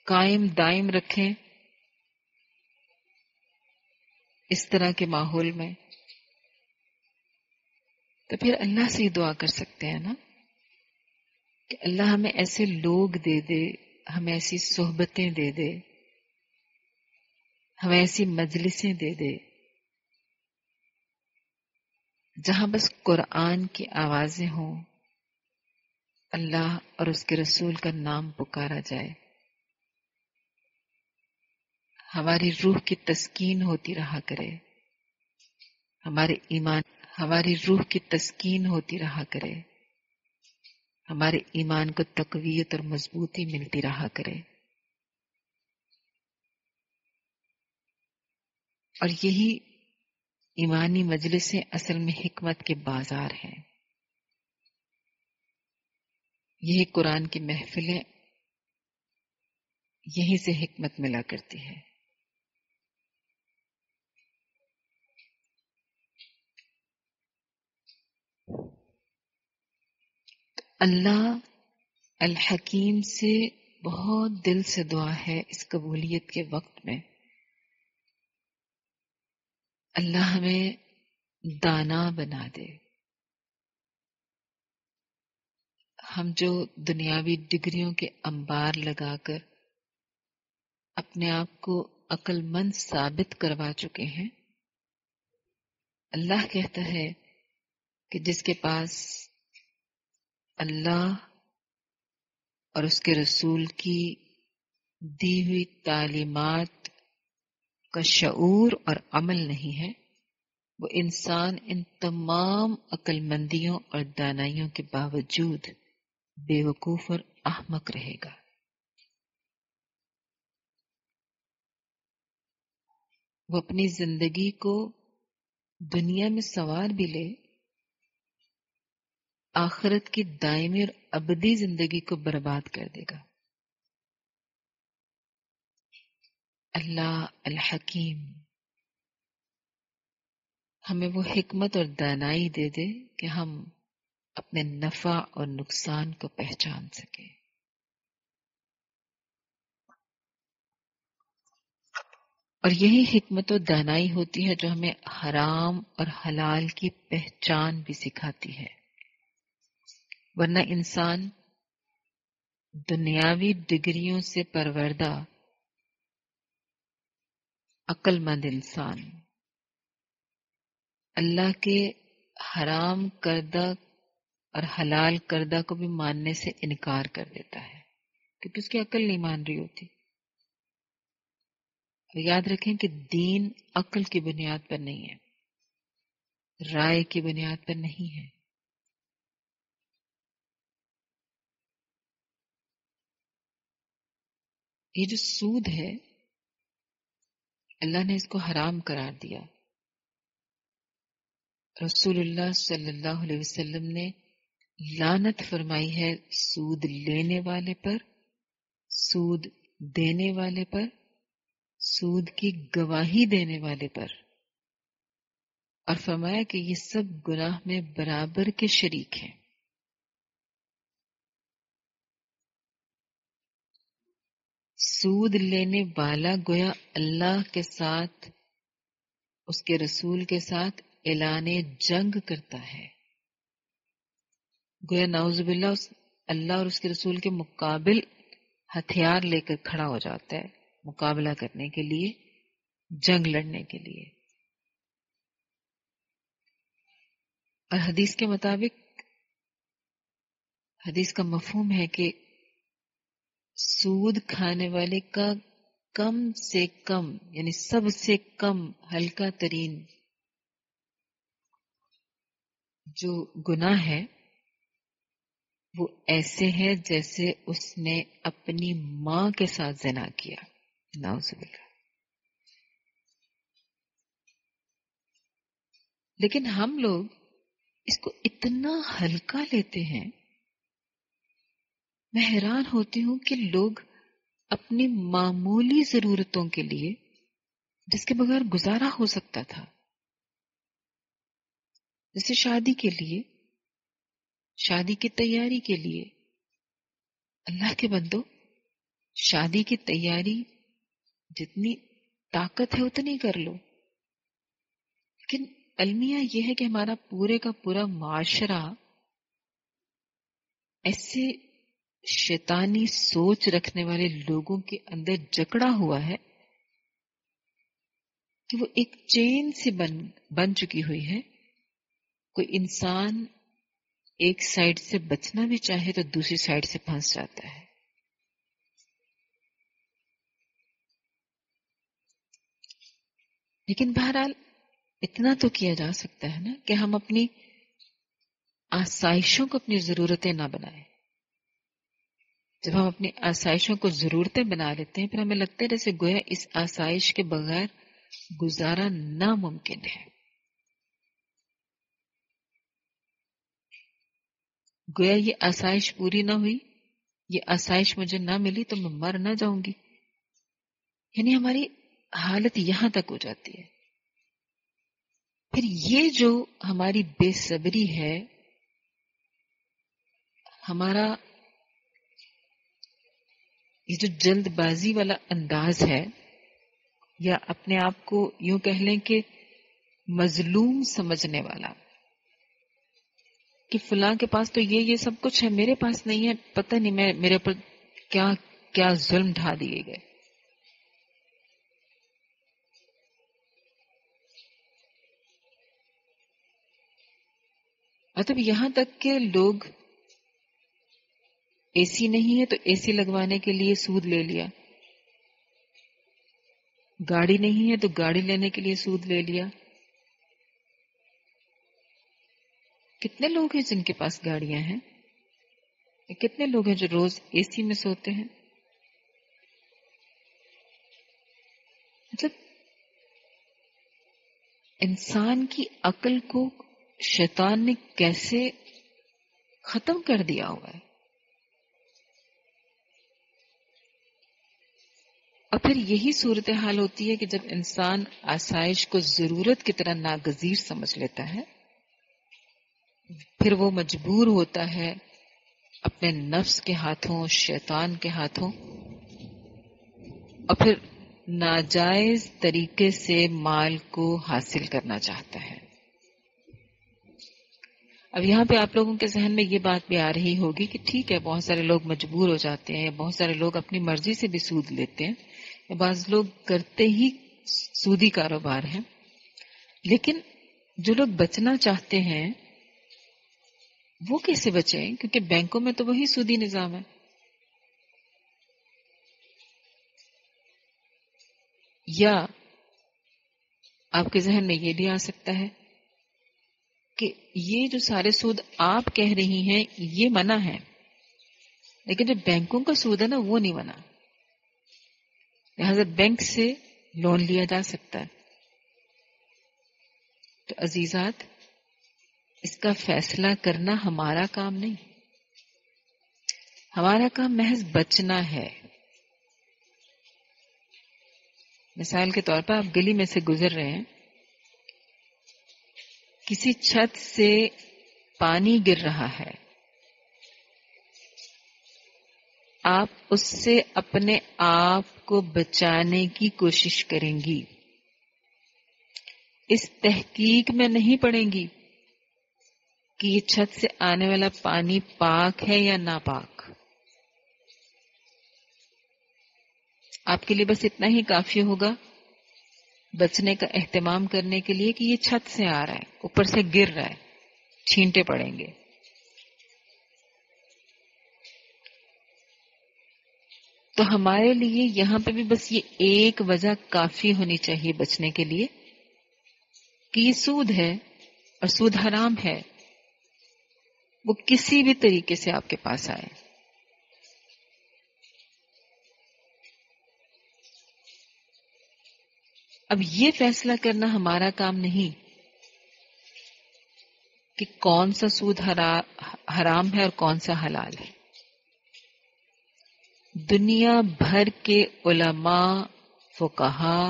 قائم دائم رکھیں اس طرح کے ماحول میں، تو پھر اللہ سے ہی دعا کر سکتے ہیں نا کہ اللہ ہمیں ایسے لوگ دے دے، ہمیں ایسی صحبتیں دے دے، ہمیں ایسی مجلسیں دے دے جہاں بس قرآن کی آوازیں ہوں، اللہ اور اس کے رسول کا نام پکارا جائے. ہماری روح کی تسکین ہوتی رہا کرے، ہماری روح کی تسکین ہوتی رہا کرے، ہمارے ایمان کو تقویت اور مضبوطی ملتی رہا کرے. اور یہی ایمانی مجلسیں اصل میں حکمت کے بازار ہیں. یہی قرآن کی محفلیں، یہیں سے حکمت ملا کرتی ہے. اللہ الحکیم سے بہت دل سے دعا ہے اس قبولیت کے وقت میں. اللہ ہمیں دانا بنا دے. ہم جو دنیاوی ڈگریوں کے انبار لگا کر اپنے آپ کو عقل مند ثابت کروا چکے ہیں، اللہ کہتا ہے کہ جس کے پاس اللہ اور اس کے رسول کی دی ہوئی تعلیمات کا شعور اور عمل نہیں ہے، وہ انسان ان تمام عقل مندیوں اور دانائیوں کے باوجود بے وقوف اور احمق رہے گا. وہ اپنی زندگی کو دنیا میں سنوار بھی لے، آخرت کی دائمی اور ابدی زندگی کو برباد کر دے گا. اللہ الحکیم ہمیں وہ حکمت اور دانائی دے دے کہ ہم اپنے نفع اور نقصان کو پہچان سکیں. اور یہی حکمت و دانائی ہوتی ہے جو ہمیں حرام اور حلال کی پہچان بھی سکھاتی ہے. ورنہ انسان دنیاوی ڈگریوں سے پروردہ عقل مند انسان اللہ کے حرام کردہ اور حلال کردہ کو بھی ماننے سے انکار کر دیتا ہے، کیونکہ اس کی عقل نہیں مان رہی ہوتی. اور یاد رکھیں کہ دین عقل کی بنیاد پر نہیں ہے، رائے کی بنیاد پر نہیں ہے. یہ جو سود ہے، اللہ نے اس کو حرام قرار دیا. رسول اللہ صلی اللہ علیہ وسلم نے لعنت فرمائی ہے سود لینے والے پر، سود دینے والے پر، سود کی گواہی دینے والے پر، اور فرمایا کہ یہ سب گناہ میں برابر کے شریک ہیں. سود لینے والا گویا اللہ کے ساتھ، اس کے رسول کے ساتھ اعلان جنگ کرتا ہے. گویا نعوذ باللہ اللہ اور اس کے رسول کے مقابل ہتھیار لے کر کھڑا ہو جاتا ہے، مقابلہ کرنے کے لیے، جنگ لڑنے کے لیے. اور حدیث کے مطابق، حدیث کا مفہوم ہے کہ سود کھانے والے کا کم سے کم، یعنی سب سے کم ہلکا ترین جو گناہ ہے وہ ایسے ہے جیسے اس نے اپنی ماں کے ساتھ زنا کیا. نعوذ باللہ. لیکن ہم لوگ اس کو اتنا ہلکا لیتے ہیں، میں حیران ہوتی ہوں کہ لوگ اپنی معمولی ضرورتوں کے لیے، جس کے بغیر گزارا ہو سکتا تھا، جیسے شادی کے لیے، شادی کی تیاری کے لیے، اللہ کے بندو شادی کی تیاری جتنی طاقت ہے اتنی کر لو. لیکن المیہ یہ ہے کہ ہمارا پورے کا پورا معاشرہ ایسے شیطانی سوچ رکھنے والے لوگوں کے اندر جکڑا ہوا ہے کہ وہ ایک چین سی بن چکی ہوئی ہے. کوئی انسان ایک سائڈ سے بچنا بھی چاہے تو دوسری سائڈ سے پھنس جاتا ہے. لیکن بہرحال اتنا تو کیا جا سکتا ہے نا کہ ہم اپنی آسائشوں کو اپنی ضرورتیں نہ بنائیں. جب ہم اپنی آسائشوں کو ضرورتیں بنا لیتے ہیں پھر ہمیں لگتا ہے جیسے گویا اس آسائش کے بغیر گزارا ناممکن ہے. گویا یہ آسائش پوری نہ ہوئی، یہ آسائش مجھے نہ ملی تو میں مر نہ جاؤں گی. یعنی ہماری حالت یہاں تک ہو جاتی ہے. پھر یہ جو ہماری بے صبری ہے، ہمارا یہ جو جلد بازی والا انداز ہے، یا اپنے آپ کو یوں کہہ لیں کہ مظلوم سمجھنے والا کہ فلاں کے پاس تو یہ سب کچھ ہے، میرے پاس نہیں ہے، پتہ نہیں میرے اوپر کیا کیا ظلم ڈھا دیے گئے. مطلب یہاں تک کہ لوگ اے سی نہیں ہے تو اے سی لگوانے کے لیے سود لے لیا، گاڑی نہیں ہے تو گاڑی لینے کے لیے سود لے لیا. کتنے لوگ ہیں جن کے پاس گاڑیاں ہیں؟ کتنے لوگ ہیں جو روز اے سی میں سوتے ہیں؟ مطلب انسان کی عقل کو شیطان نے کیسے ختم کر دیا ہوا ہے. اور پھر یہی صورتحال ہوتی ہے کہ جب انسان آسائش کو ضرورت کی طرح ناگزیر سمجھ لیتا ہے، پھر وہ مجبور ہوتا ہے اپنے نفس کے ہاتھوں، شیطان کے ہاتھوں، اور پھر ناجائز طریقے سے مال کو حاصل کرنا چاہتا ہے. اب یہاں پہ آپ لوگوں کے ذہن میں یہ بات بھی آ رہی ہوگی کہ ٹھیک ہے، بہت سارے لوگ مجبور ہو جاتے ہیں، بہت سارے لوگ اپنی مرضی سے بھی سود لیتے ہیں، یا بعض لوگ کرتے ہی سودی کاروبار ہیں. لیکن جو لوگ بچنا چاہتے ہیں وہ کیسے بچیں؟ کیونکہ بینکوں میں تو وہی سودی نظام ہے. یا آپ کے ذہن میں یہ بھی آ سکتا ہے کہ یہ جو سارے سود آپ کہہ رہی ہیں یہ منع ہے، لیکن جو بینکوں کا سود ہے نا وہ نہیں منع، لہذا بینک سے لون لیا جا سکتا ہے. تو عزیزات، اس کا فیصلہ کرنا ہمارا کام نہیں، ہمارا کام محض بچنا ہے. مثال کے طور پر آپ گلی میں سے گزر رہے ہیں، کسی چھت سے پانی گر رہا ہے، آپ اس سے اپنے آپ کو بچانے کی کوشش کریں گی. اس تحقیق میں نہیں پڑیں گی کہ یہ چھت سے آنے والا پانی پاک ہے یا ناپاک. آپ کے لیے بس اتنا ہی کافی ہوگا بچنے کا اہتمام کرنے کے لیے کہ یہ چھت سے آ رہا ہے، اوپر سے گر رہا ہے، چھینٹے پڑیں گے. تو ہمارے لیے یہاں پہ بھی بس یہ ایک وجہ کافی ہونی چاہیے بچنے کے لیے کہ یہ سود ہے اور سود حرام ہے، وہ کسی بھی طریقے سے آپ کے پاس آئے. اب یہ فیصلہ کرنا ہمارا کام نہیں کہ کون سا سود حرام ہے اور کون سا حلال ہے. دنیا بھر کے علماء، فقہا،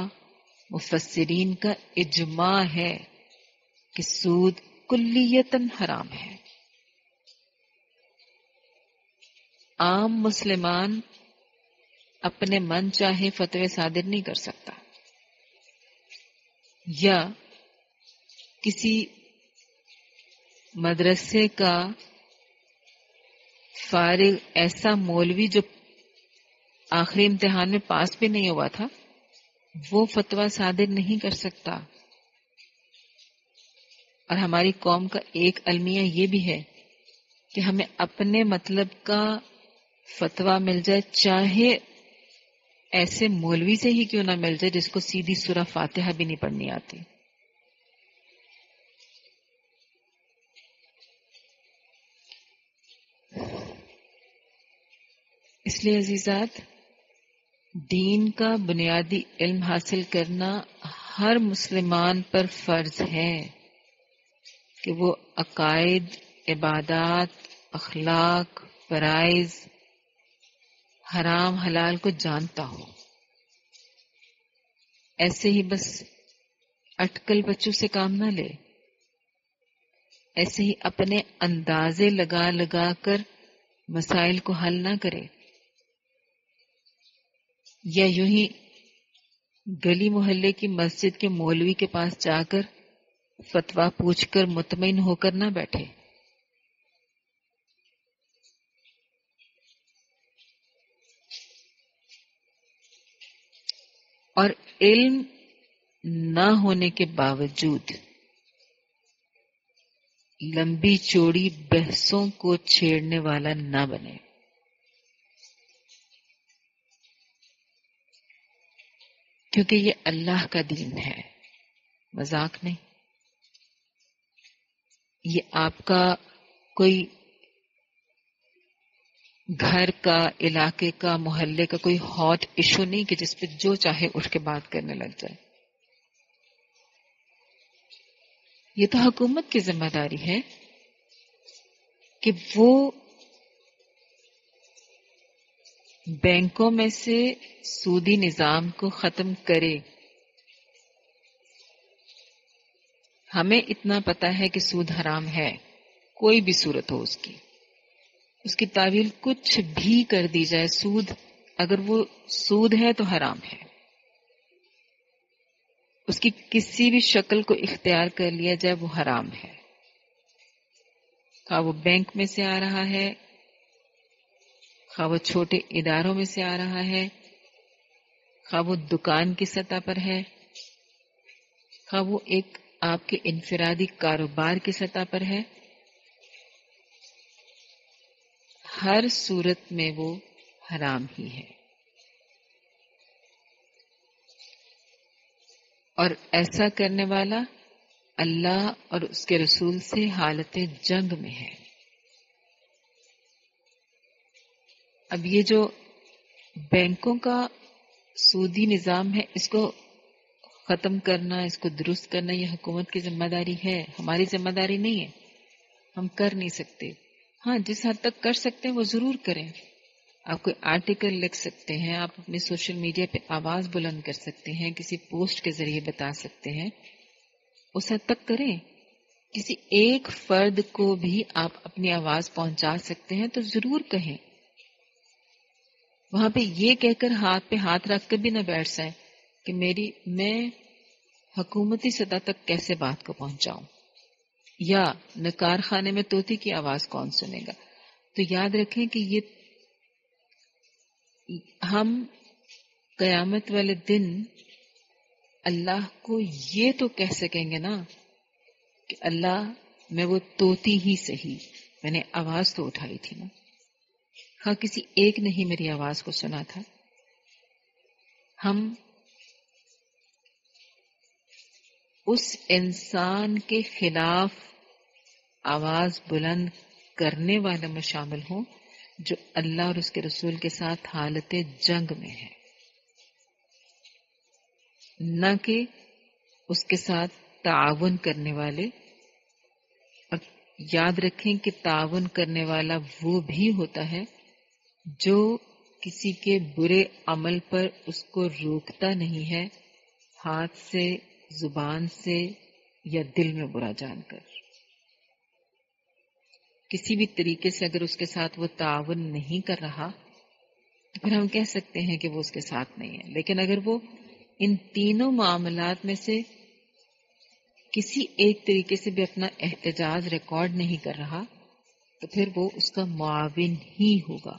مفسرین کا اجماع ہے کہ سود کلیتاً حرام ہے. عام مسلمان اپنے من چاہے فتوے صادر نہیں کر سکتا، یا کسی مدرسے کا فارغ ایسا مولوی جو آخری امتحان میں پاس بھی نہیں ہوا تھا وہ فتویٰ صادر نہیں کر سکتا. اور ہماری قوم کا ایک المیہ یہ بھی ہے کہ ہمیں اپنے مطلب کا فتویٰ مل جائے، چاہے ایسے مولوی سے ہی کیوں نہ مل جائے جس کو سیدھی سورہ فاتحہ بھی نہیں پڑھنی آتی. اس لیے عزیزات، دین کا بنیادی علم حاصل کرنا ہر مسلمان پر فرض ہے کہ وہ عقائد، عبادات، اخلاق، فرائض، حرام حلال کو جانتا ہو. ایسے ہی بس اٹکل بچوں سے کام نہ لے، ایسے ہی اپنے اندازے لگا لگا کر مسائل کو حل نہ کرے، یا یوں ہی گلی محلے کی مسجد کے مولوی کے پاس جا کر فتویٰ پوچھ کر مطمئن ہو کر نہ بیٹھے. اور علم نہ ہونے کے باوجود لمبی چوڑی بحثوں کو چھیڑنے والا نہ بنے. کیونکہ یہ اللہ کا دین ہے، مذاق نہیں. یہ آپ کا کوئی گھر کا، علاقے کا، محلے کا کوئی ہاٹ ایشو نہیں کہ جس پہ جو چاہے اٹھ کے بات کرنے لگ جائے. یہ تو حکومت کی ذمہ داری ہے کہ وہ بینکوں میں سے سودی نظام کو ختم کرے. ہمیں اتنا پتا ہے کہ سود حرام ہے، کوئی بھی صورت ہو اس کی تعویل کچھ بھی کر دی جائے، سود اگر وہ سود ہے تو حرام ہے. اس کی کسی بھی شکل کو اختیار کر لیا جائے وہ حرام ہے. خواہ وہ بینک میں سے آ رہا ہے، خواہ وہ چھوٹے اداروں میں سے آ رہا ہے، خواہ وہ دکان کی سطح پر ہے، خواہ وہ ایک آپ کے انفرادی کاروبار کی سطح پر ہے، ہر صورت میں وہ حرام ہی ہے. اور ایسا کرنے والا اللہ اور اس کے رسول سے حالت جنگ میں ہے. اب یہ جو بینکوں کا سودی نظام ہے، اس کو ختم کرنا، اس کو درست کرنا یہ حکومت کی ذمہ داری ہے، ہماری ذمہ داری نہیں ہے. ہم کر نہیں سکتے. ہاں، جس حد تک کر سکتے ہیں وہ ضرور کریں. آپ کوئی آرٹیکل لکھ سکتے ہیں، آپ اپنے سوشل میڈیا پہ آواز بلند کر سکتے ہیں، کسی پوسٹ کے ذریعے بتا سکتے ہیں، اس حد تک کریں. کسی ایک فرد کو بھی آپ اپنی آواز پہنچا سکتے ہیں تو ضرور کہیں. وہاں پہ یہ کہہ کر ہاتھ پہ ہاتھ رکھ کر بھی نہ بیٹھ جائیں کہ میں حکومتی سطح تک کیسے بات کو پہنچاؤں، یا نکار خانے میں طوطی کی آواز کون سنے گا. تو یاد رکھیں کہ یہ ہم قیامت والے دن اللہ کو یہ تو کہہ سکیں گے نا کہ اللہ، میں وہ طوطی ہی صحیح، میں نے آواز تو اٹھائی تھی نا. ہاں، کسی ایک نے ہی میری آواز کو سنا تھا. ہم اس انسان کے خلاف آواز بلند کرنے والے میں شامل ہوں جو اللہ اور اس کے رسول کے ساتھ حالت جنگ میں ہے، نہ کہ اس کے ساتھ تعاون کرنے والے. اور یاد رکھیں کہ تعاون کرنے والا وہ بھی ہوتا ہے جو کسی کے برے عمل پر اس کو روکتا نہیں ہے، ہاتھ سے، زبان سے یا دل میں برا جان کر. کسی بھی طریقے سے اگر اس کے ساتھ وہ تعاون نہیں کر رہا تو پھر ہم کہہ سکتے ہیں کہ وہ اس کے ساتھ نہیں ہے. لیکن اگر وہ ان تینوں معاملات میں سے کسی ایک طریقے سے بھی اپنا احتجاج ریکارڈ نہیں کر رہا تو پھر وہ اس کا معاون ہی ہوگا.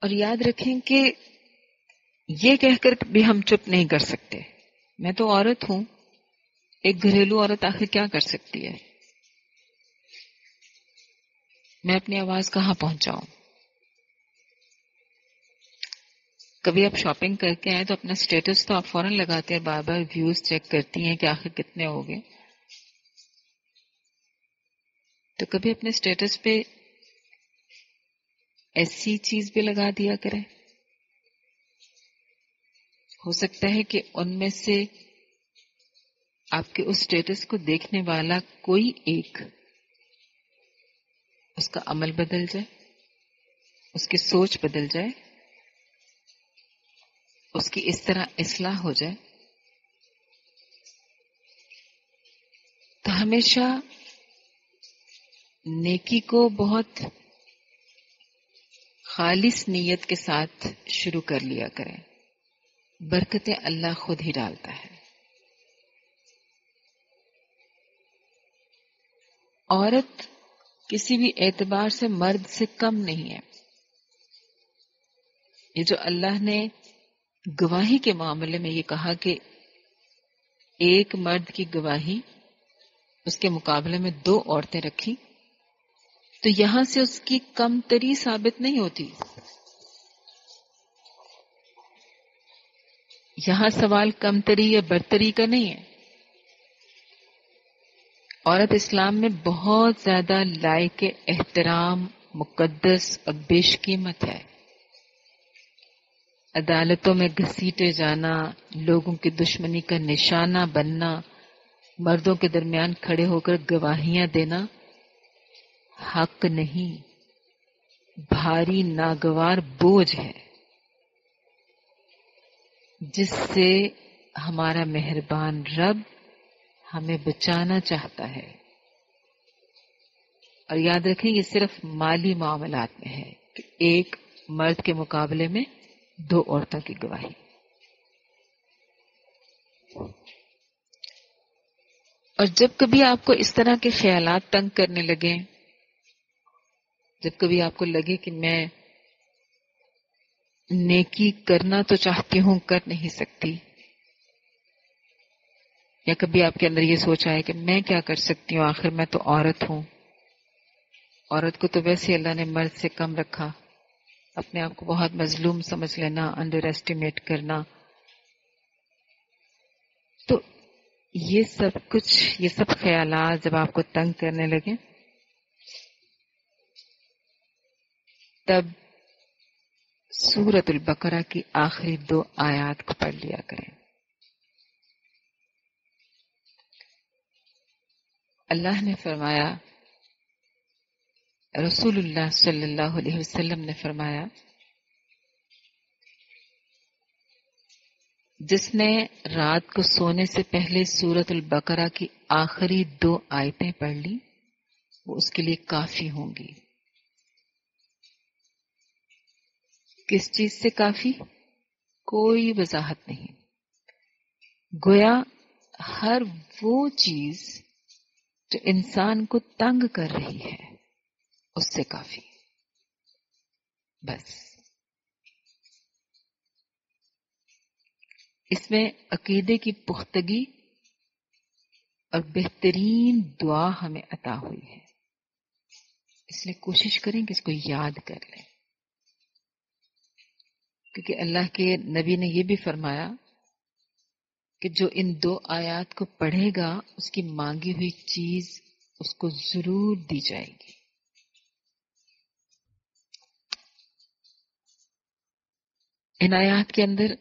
اور یاد رکھیں کہ یہ کہہ کر بھی ہم چپ نہیں کر سکتے، میں تو عورت ہوں، ایک گھریلو عورت آخر کیا کر سکتی ہے؟ میں اپنی آواز کہاں پہنچاؤں؟ کبھی آپ شاپنگ کر کے آئے تو اپنا سٹیٹس تو آپ فوراً لگاتے ہیں، بار بار ویوز چیک کرتی ہیں کہ آخر کتنے ہو گئے. تو کبھی اپنے سٹیٹس پہ ایسی چیز بھی لگا دیا کریں. ہو سکتا ہے کہ ان میں سے آپ کے اس سٹیٹس کو دیکھنے والا کوئی ایک اس کا عمل بدل جائے، اس کی سوچ بدل جائے، اس کی اس طرح اصلاح ہو جائے. تو ہمیشہ نیکی کو بہت خالص نیت کے ساتھ شروع کر لیا کریں. برکتیں اللہ خود ہی ڈالتا ہے. عورت کسی بھی اعتبار سے مرد سے کم نہیں ہے. یہ جو اللہ نے گواہی کے معاملے میں یہ کہا کہ ایک مرد کی گواہی اس کے مقابلے میں 2 عورتیں رکھی، تو یہاں سے اس کی کم تری ثابت نہیں ہوتی. یہاں سوال کم تری یا برتری کا نہیں ہے. عورت اسلام میں بہت زیادہ لائق احترام، مقدس اور بیش قیمت ہے. عدالتوں میں گھسیٹے جانا، لوگوں کی دشمنی کا نشانہ بننا، مردوں کے درمیان کھڑے ہو کر گواہیاں دینا حق نہیں، بھاری ناگوار بوجھ ہے جس سے ہمارا مہربان رب ہمیں بچانا چاہتا ہے. اور یاد رکھیں یہ صرف مالی معاملات میں ہے کہ ایک مرد کے مقابلے میں 2 عورتوں کی گواہی. اور جب کبھی آپ کو اس طرح کے خیالات تنگ کرنے لگیں، جب کبھی آپ کو لگے کہ میں نیکی کرنا تو چاہتی ہوں کر نہیں سکتی، یا کبھی آپ کے اندر یہ سوچ آئے کہ میں کیا کر سکتی ہوں، آخر میں تو عورت ہوں، عورت کو تو ویسے اللہ نے مرد سے کم رکھا، اپنے آپ کو بہت مظلوم سمجھ لینا، انڈر ایسٹیمیٹ کرنا، تو یہ سب خیالات جب آپ کو تنگ کرنے لگے تب سورۃ البقرہ کی آخری 2 آیات کو پڑھ لیا کریں. اللہ نے فرمایا، رسول اللہ صلی اللہ علیہ وسلم نے فرمایا، جس نے رات کو سونے سے پہلے سورۃ البقرہ کی آخری 2 آیتیں پڑھ لی وہ اس کے لیے کافی ہوں گی. کس چیز سے کافی؟ کوئی وضاحت نہیں. گویا ہر وہ چیز جو انسان کو تنگ کر رہی ہے اس سے کافی. بس اس میں عقیدے کی پختگی اور بہترین دعا ہمیں عطا ہوئی ہے، اس لیے کوشش کریں کہ اس کو یاد کر لیں، کیونکہ اللہ کے نبی نے یہ بھی فرمایا کہ جو ان 2 آیات کو پڑھے گا اس کی مانگی ہوئی چیز اس کو ضرور دی جائے گی. ان آیات کے اندر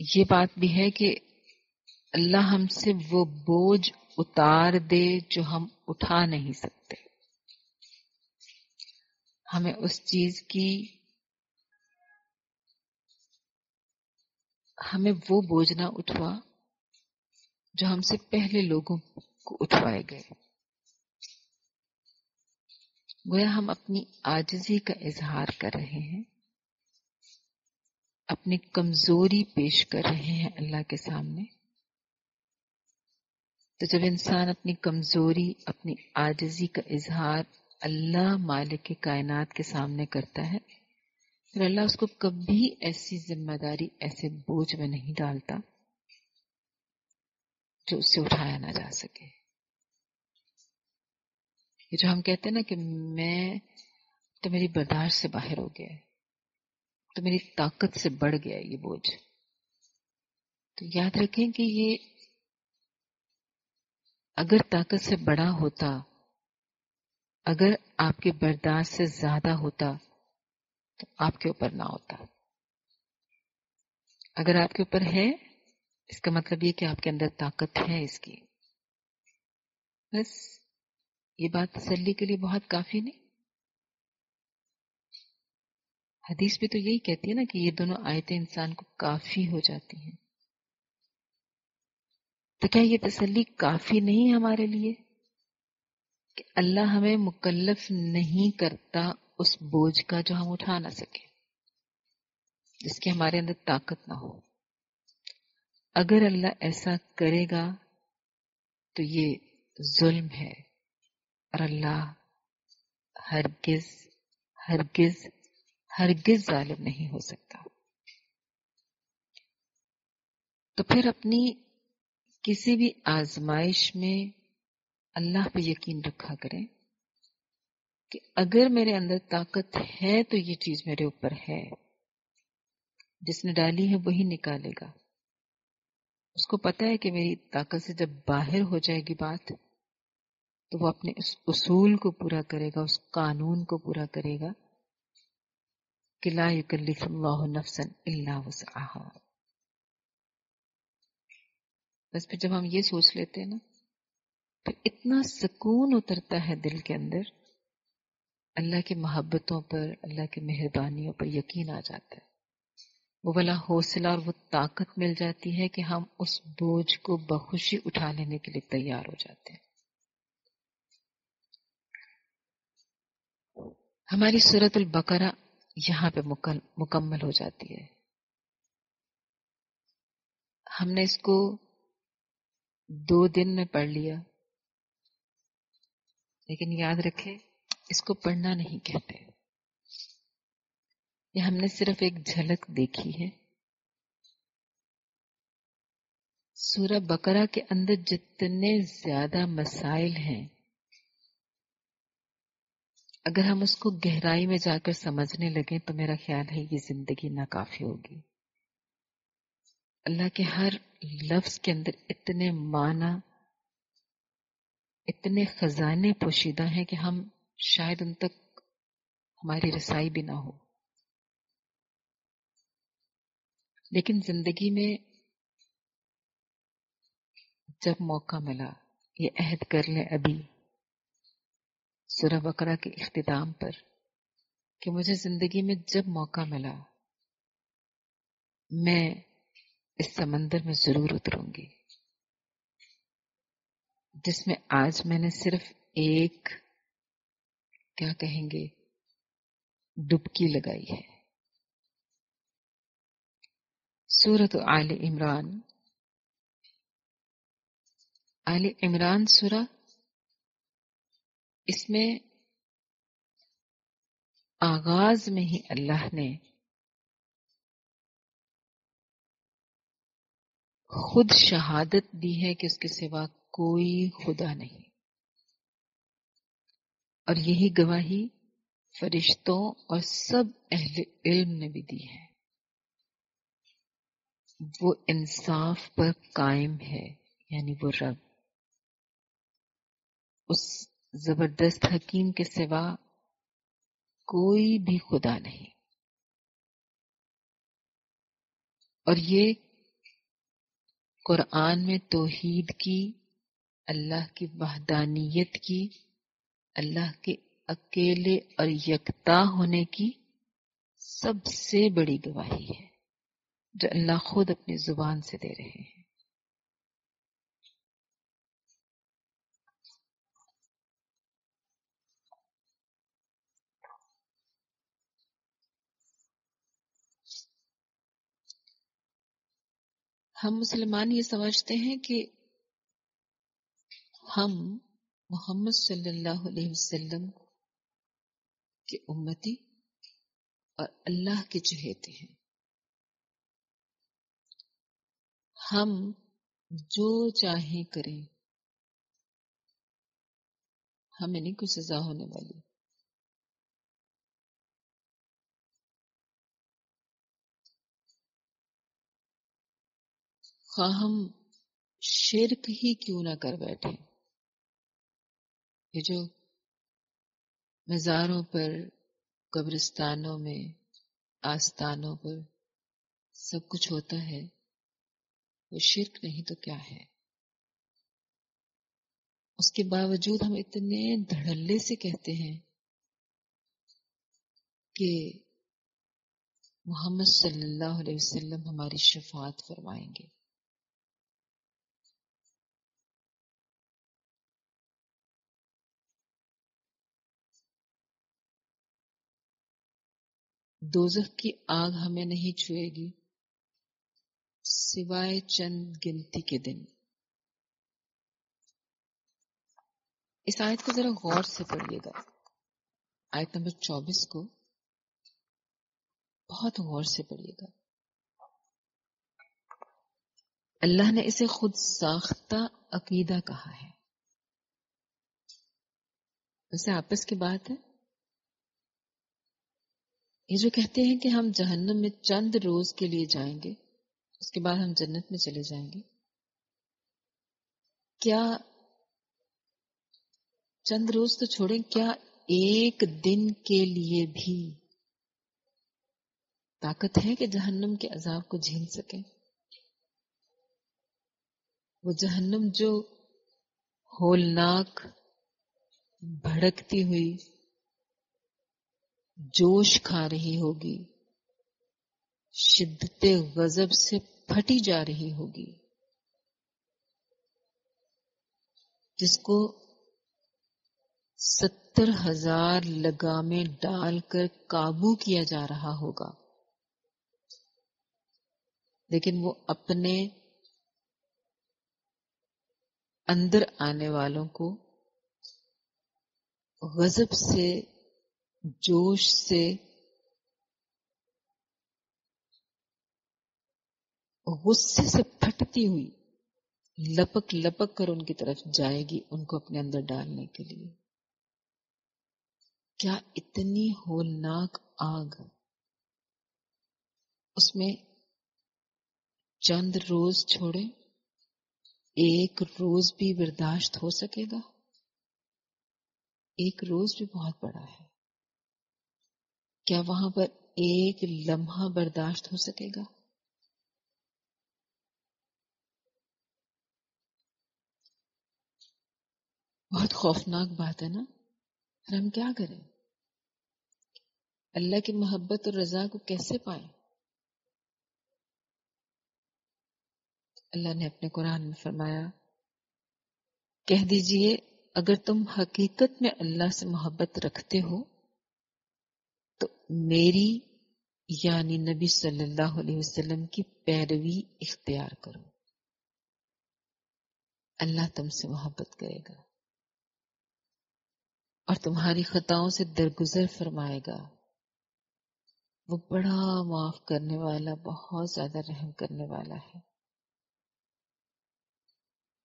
یہ بات بھی ہے کہ اللہ ہم سے وہ بوجھ اتار دے جو ہم اٹھا نہیں سکتے. ہمیں اس چیز کی، ہمیں وہ بوجھ نہ اٹھوا جو ہم سے پہلے لوگوں کو اٹھوائے گئے. گویا ہم اپنی عاجزی کا اظہار کر رہے ہیں، اپنی کمزوری پیش کر رہے ہیں اللہ کے سامنے. تو جب انسان اپنی کمزوری، اپنی عاجزی کا اظہار اللہ مالک کائنات کے سامنے کرتا ہے، پھر اللہ اس کو کبھی ایسی ذمہ داری، ایسے بوجھ میں نہیں ڈالتا جو اس سے اٹھایا نہ جا سکے. یہ جو ہم کہتے ہیں نا کہ میں تو میری برداشت سے باہر ہو گیا ہے، تو میری طاقت سے بڑھ گیا ہے یہ بوجھ. تو یاد رکھیں کہ یہ اگر طاقت سے بڑا ہوتا، اگر آپ کے برداشت سے زیادہ ہوتا تو آپ کے اوپر نہ ہوتا. اگر آپ کے اوپر ہے اس کا مطلب یہ کہ آپ کے اندر طاقت ہے اس کی. بس یہ بات تسلی کے لیے بہت کافی نہیں. حدیث بھی تو یہی کہتی ہے نا کہ یہ دونوں آیتیں انسان کو کافی ہو جاتی ہیں. تو کیا یہ تسلی کافی نہیں ہمارے لیے کہ اللہ ہمیں مکلف نہیں کرتا اس بوجھ کا جو ہم اٹھا نہ سکیں، جس کی ہمارے اندر طاقت نہ ہو؟ اگر اللہ ایسا کرے گا تو یہ ظلم ہے، اور اللہ ہرگز ہرگز ہرگز ظالم نہیں ہو سکتا. تو پھر اپنی کسی بھی آزمائش میں اللہ پہ یقین رکھا کریں کہ اگر میرے اندر طاقت ہے تو یہ چیز میرے اوپر ہے، جس نے ڈالی ہے وہی نکالے گا. اس کو پتا ہے کہ میری طاقت سے جب باہر ہو جائے گی بات تو وہ اپنے اس اصول کو پورا کرے گا، اس قانون کو پورا کرے گا کہ لا یکلف اللہ نفسا الا وسعها. بس پھر جب ہم یہ سوچ لیتے ہیں نا پھر اتنا سکون اترتا ہے دل کے اندر، اللہ کی محبتوں پر، اللہ کی مہربانیوں پر یقین آ جاتا ہے. وہ والا حوصلہ اور وہ طاقت مل جاتی ہے کہ ہم اس بوجھ کو بخوشی اٹھا لینے کے لیے تیار ہو جاتے ہیں. ہماری سورۃ البقرہ یہاں پہ مکمل ہو جاتی ہے. ہم نے اس کو 2 دن میں پڑھ لیا، لیکن یاد رکھے اس کو پڑھنا نہیں کہتے. یہ ہم نے صرف ایک جھلک دیکھی ہے. سورہ بقرہ کے اندر جتنے زیادہ مسائل ہیں، اگر ہم اس کو گہرائی میں جا کر سمجھنے لگیں تو میرا خیال ہے یہ زندگی ناکافی ہوگی. اللہ کے ہر لفظ کے اندر اتنے معنی، اتنے خزانے پوشیدہ ہیں کہ ہم شاید ان تک ہماری رسائی بھی نہ ہو. لیکن زندگی میں جب موقع ملا یہ عہد کر لیں ابھی سورہ بقرہ کے اختتام پر کہ مجھے زندگی میں جب موقع ملا میں اس سمندر میں ضرور اتروں گی جس میں آج میں نے صرف ایک کیا کہیں گے ڈبکی لگائی ہے. سورۃ آل عمران. آل عمران سورہ، اس میں آغاز میں ہی اللہ نے خود شہادت دی ہے کہ اس کے سوا کوئی خدا نہیں، اور یہی گواہی فرشتوں اور سب اہل علم نے بھی دی ہے. وہ انصاف پر قائم ہے، یعنی وہ رب، اس زبردست حکیم کے سوا کوئی بھی خدا نہیں. اور یہ قرآن میں توحید کی، اللہ کی وحدانیت کی، اللہ کے اکیلے اور یکتا ہونے کی سب سے بڑی گواہی ہے جو اللہ خود اپنی زبان سے دے رہے ہیں. ہم مسلمان یہ سمجھتے ہیں کہ ہم محمد صلی اللہ علیہ وسلم کے امتی اور اللہ کے چہیتے ہیں. ہم جو چاہیں کریں، ہمیں نہیں کوئی سزا ہونے والی. خواہ ہم شرک ہی کیوں نہ کر بیٹھے. یہ جو مزاروں پر، قبرستانوں میں، آستانوں پر سب کچھ ہوتا ہے، وہ شرک نہیں تو کیا ہے؟ اس کے باوجود ہم اتنے دھڑلے سے کہتے ہیں کہ محمد صلی اللہ علیہ وسلم ہماری شفاعت فرمائیں گے. دوزخ کی آگ ہمیں نہیں چھوئے گی سوائے چند گنتی کے دن. اس آیت کو ذرا غور سے پڑھیے گا، آیت نمبر 24 کو بہت غور سے پڑھیے گا. اللہ نے اسے خود ساختہ عقیدہ کہا ہے. ویسے آپس کی بات ہے. یہ جو کہتے ہیں کہ ہم جہنم میں چند روز کے لیے جائیں گے، اس کے بعد ہم جنت میں چلے جائیں گے، کیا چند روز تو چھوڑیں، کیا ایک دن کے لیے بھی طاقت ہے کہ جہنم کے عذاب کو جھیل سکیں؟ وہ جہنم جو ہولناک، بھڑکتی ہوئی، جوش کھا رہی ہوگی، شدت غضب سے پھٹی جا رہی ہوگی، جس کو 70,000 لگامیں ڈال کر قابو کیا جا رہا ہوگا، لیکن وہ اپنے اندر آنے والوں کو غضب سے، جوش سے، غصے سے پھٹتی ہوئی لپک لپک کر ان کی طرف جائے گی، ان کو اپنے اندر ڈالنے کے لیے. کیا اتنی ہولناک آگ، اس میں چند روز چھوڑے، ایک روز بھی برداشت ہو سکے گا؟ ایک روز بھی بہت بڑا ہے. کیا وہاں پر ایک لمحہ برداشت ہو سکے گا؟ بہت خوفناک بات ہے نا. پھر ہم کیا کریں؟ اللہ کی محبت اور رضا کو کیسے پائیں؟ اللہ نے اپنے قرآن میں فرمایا، کہہ دیجئے اگر تم حقیقت میں اللہ سے محبت رکھتے ہو تو میری یعنی نبی صلی اللہ علیہ وسلم کی پیروی اختیار کرو. اللہ تم سے محبت کرے گا اور تمہاری خطاؤں سے درگزر فرمائے گا. وہ بڑا معاف کرنے والا، بہت زیادہ رحم کرنے والا ہے.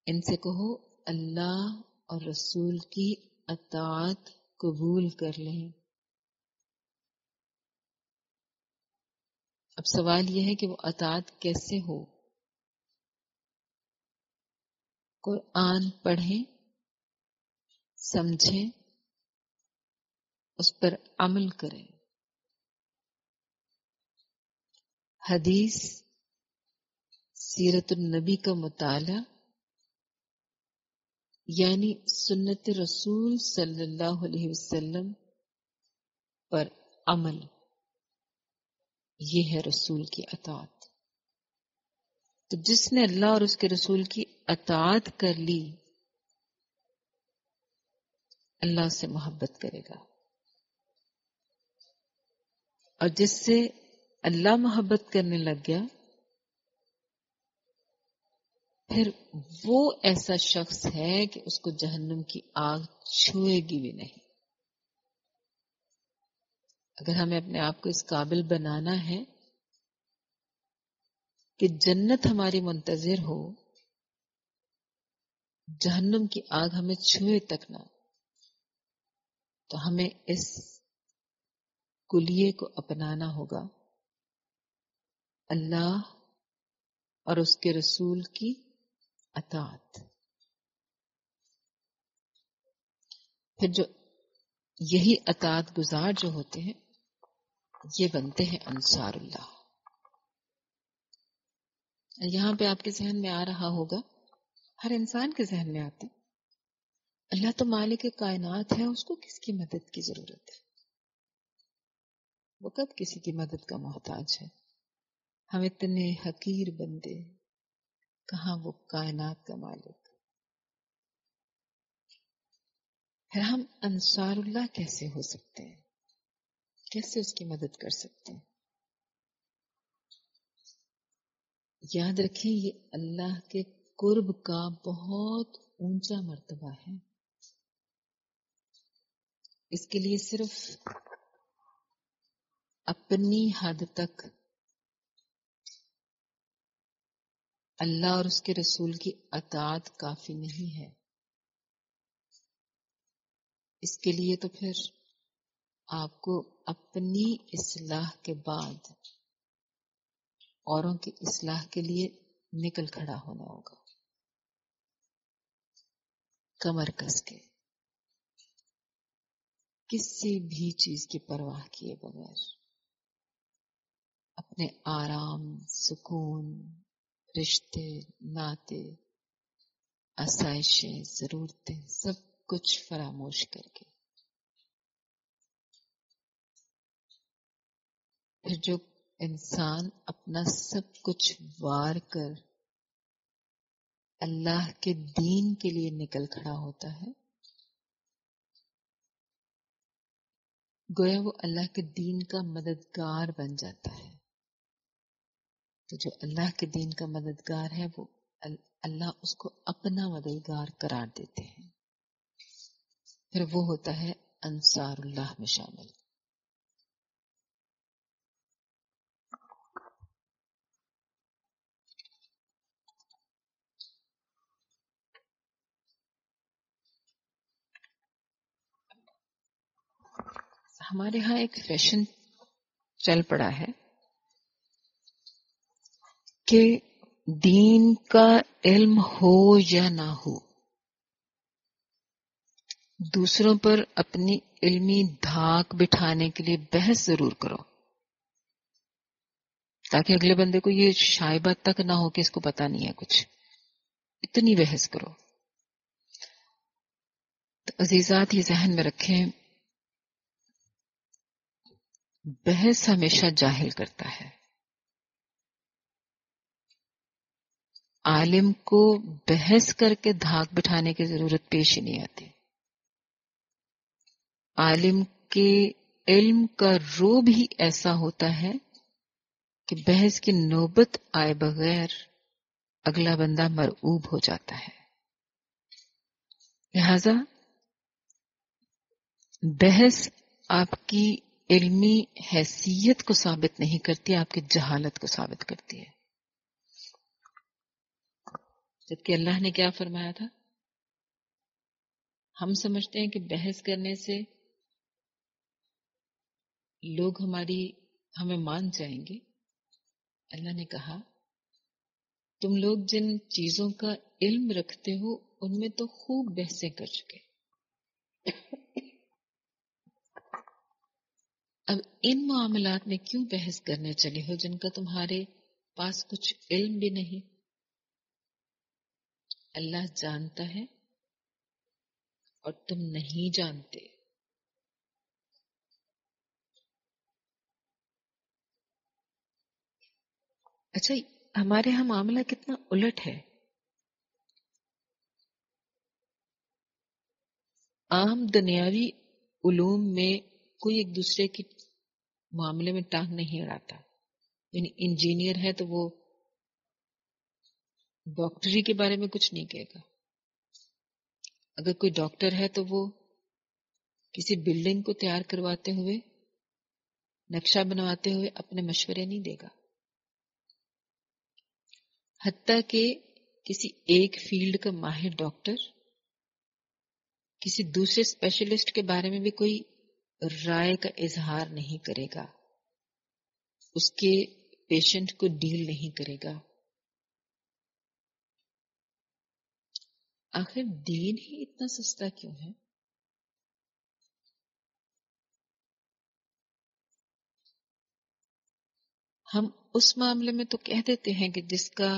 ان سے کہو اللہ اور رسول کی اطاعت قبول کر لیں. اب سوال یہ ہے کہ وہ اطاعت کیسے ہو؟ قرآن پڑھیں، سمجھیں، اس پر عمل کریں. حدیث، سیرت النبی کا مطالعہ، یعنی سنت رسول صلی اللہ علیہ وسلم پر عمل، یہ ہے رسول کی اطاعت. تو جس نے اللہ اور اس کے رسول کی اطاعت کر لی، اللہ سے محبت کرے گا. اور جس سے اللہ محبت کرنے لگ گیا، پھر وہ ایسا شخص ہے کہ اس کو جہنم کی آگ چھوئے گی بھی نہیں. اگر ہمیں اپنے آپ کو اس قابل بنانا ہے کہ جنت ہماری منتظر ہو، جہنم کی آگ ہمیں چھوئے تک نہ، تو ہمیں اس کلیے کو اپنانا ہوگا، اللہ اور اس کے رسول کی اطاعت۔ پھر جو یہی اطاعت گزار جو ہوتے ہیں یہ بنتے ہیں انصار اللہ۔ یہاں پہ آپ کے ذہن میں آ رہا ہوگا، ہر انسان کے ذہن میں آتے، اللہ تو مالک کائنات ہے، اس کو کس کی مدد کی ضرورت ہے؟ وہ کب کسی کی مدد کا محتاج ہے؟ ہم اتنے حقیر بندے، کہاں وہ کائنات کا مالک؟ پھر ہم انصار اللہ کیسے ہو سکتے ہیں؟ کیسے اس کی مدد کر سکتے ہیں؟ یاد رکھیں یہ اللہ کے قرب کا بہت اونچا مرتبہ ہے۔ اس کے لیے صرف اپنی حد تک اللہ اور اس کے رسول کی اطاعت کافی نہیں ہے، اس کے لیے تو پھر آپ کو اپنی اصلاح کے بعد اوروں کی اصلاح کے لیے نکل کھڑا ہونا ہوگا، کمر کس کے، کسی بھی چیز کی پرواہ کیے بغیر، اپنے آرام، سکون، رشتے، ناطے، آسائشیں، ضرورتیں، سب کچھ فراموش کر کے۔ پھر جو انسان اپنا سب کچھ وار کر اللہ کے دین کے لیے نکل کھڑا ہوتا ہے، گویا وہ اللہ کے دین کا مددگار بن جاتا ہے۔ تو جو اللہ کے دین کا مددگار ہے وہ اللہ اس کو اپنا مددگار قرار دیتے ہیں، پھر وہ ہوتا ہے انصار اللہ میں شامل۔ ہمارے ہاں ایک فیشن چل پڑا ہے کہ دین کا علم ہو یا نہ ہو، دوسروں پر اپنی علمی دھاک بٹھانے کے لیے بحث ضرور کرو، تاکہ اگلے بندے کو یہ شائبہ تک نہ ہو کہ اس کو پتہ نہیں ہے کچھ، اتنی بحث کرو۔ تو عزیزات یہ ذہن میں رکھیں، بحث ہمیشہ جاہل کرتا ہے۔ عالم کو بحث کر کے دھاک بٹھانے کی ضرورت پیش ہی نہیں آتی۔ عالم کے علم کا روب ہی ایسا ہوتا ہے کہ بحث کی نوبت آئے بغیر اگلا بندہ مرعوب ہو جاتا ہے۔ لہذا بحث آپ کی علمی حیثیت کو ثابت نہیں کرتی، آپ کی جہالت کو ثابت کرتی ہے۔ جبکہ اللہ نے کیا فرمایا تھا؟ ہم سمجھتے ہیں کہ بحث کرنے سے لوگ ہمیں مان جائیں گے۔ اللہ نے کہا تم لوگ جن چیزوں کا علم رکھتے ہو ان میں تو خوب بحثیں کر چکے، اب ان معاملات میں کیوں بحث کرنے چلے ہو جن کا تمہارے پاس کچھ علم بھی نہیں؟ اللہ جانتا ہے اور تم نہیں جانتے۔ اچھا، ہمارے ہاں معاملہ کتنا الٹ ہے۔ عام دنیاوی علوم میں کوئی ایک دوسرے کی معاملے میں ٹانگ نہیں اڑاتا، یعنی انجینئر ہے تو وہ ڈاکٹری کے بارے میں کچھ نہیں کہے گا، اگر کوئی ڈاکٹر ہے تو وہ کسی بلڈنگ کو تیار کرواتے ہوئے، نقشہ بنواتے ہوئے اپنے مشورے نہیں دے گا، حتیٰ کہ کسی ایک فیلڈ کا ماہر ڈاکٹر کسی دوسرے اسپیشلسٹ کے بارے میں بھی کوئی رائے کا اظہار نہیں کرے گا، اس کے پیشنٹ کو ڈیل نہیں کرے گا۔ آخر دین ہی اتنا سستا کیوں ہے؟ ہم اس معاملے میں تو کہہ دیتے ہیں کہ جس کا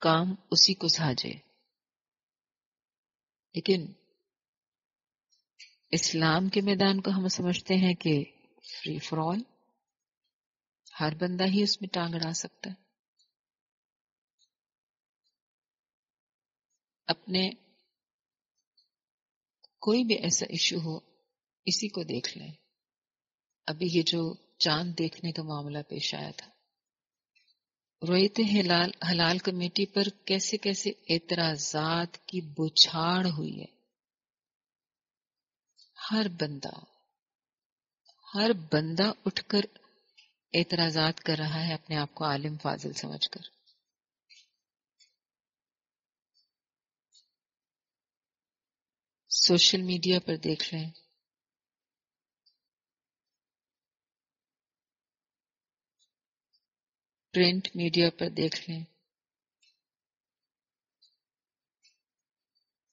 کام اسی کو ساجے، لیکن اسلام کے میدان کو ہم سمجھتے ہیں کہ فری فار آل، ہر بندہ ہی اس میں ٹانگ اڑا سکتا ہے۔ اپنے کوئی بھی ایسا ایشو ہو، اسی کو دیکھ لیں۔ ابھی یہ جو چاند دیکھنے کا معاملہ پیش آیا تھا، رویت حلال کمیٹی پر کیسے کیسے اعتراضات کی بوچھاڑ ہوئی ہے۔ ہر بندہ اٹھ کر اعتراضات کر رہا ہے، اپنے آپ کو عالم فاضل سمجھ کر۔ سوشل میڈیا پر دیکھ لیں، پرنٹ میڈیا پر دیکھ لیں،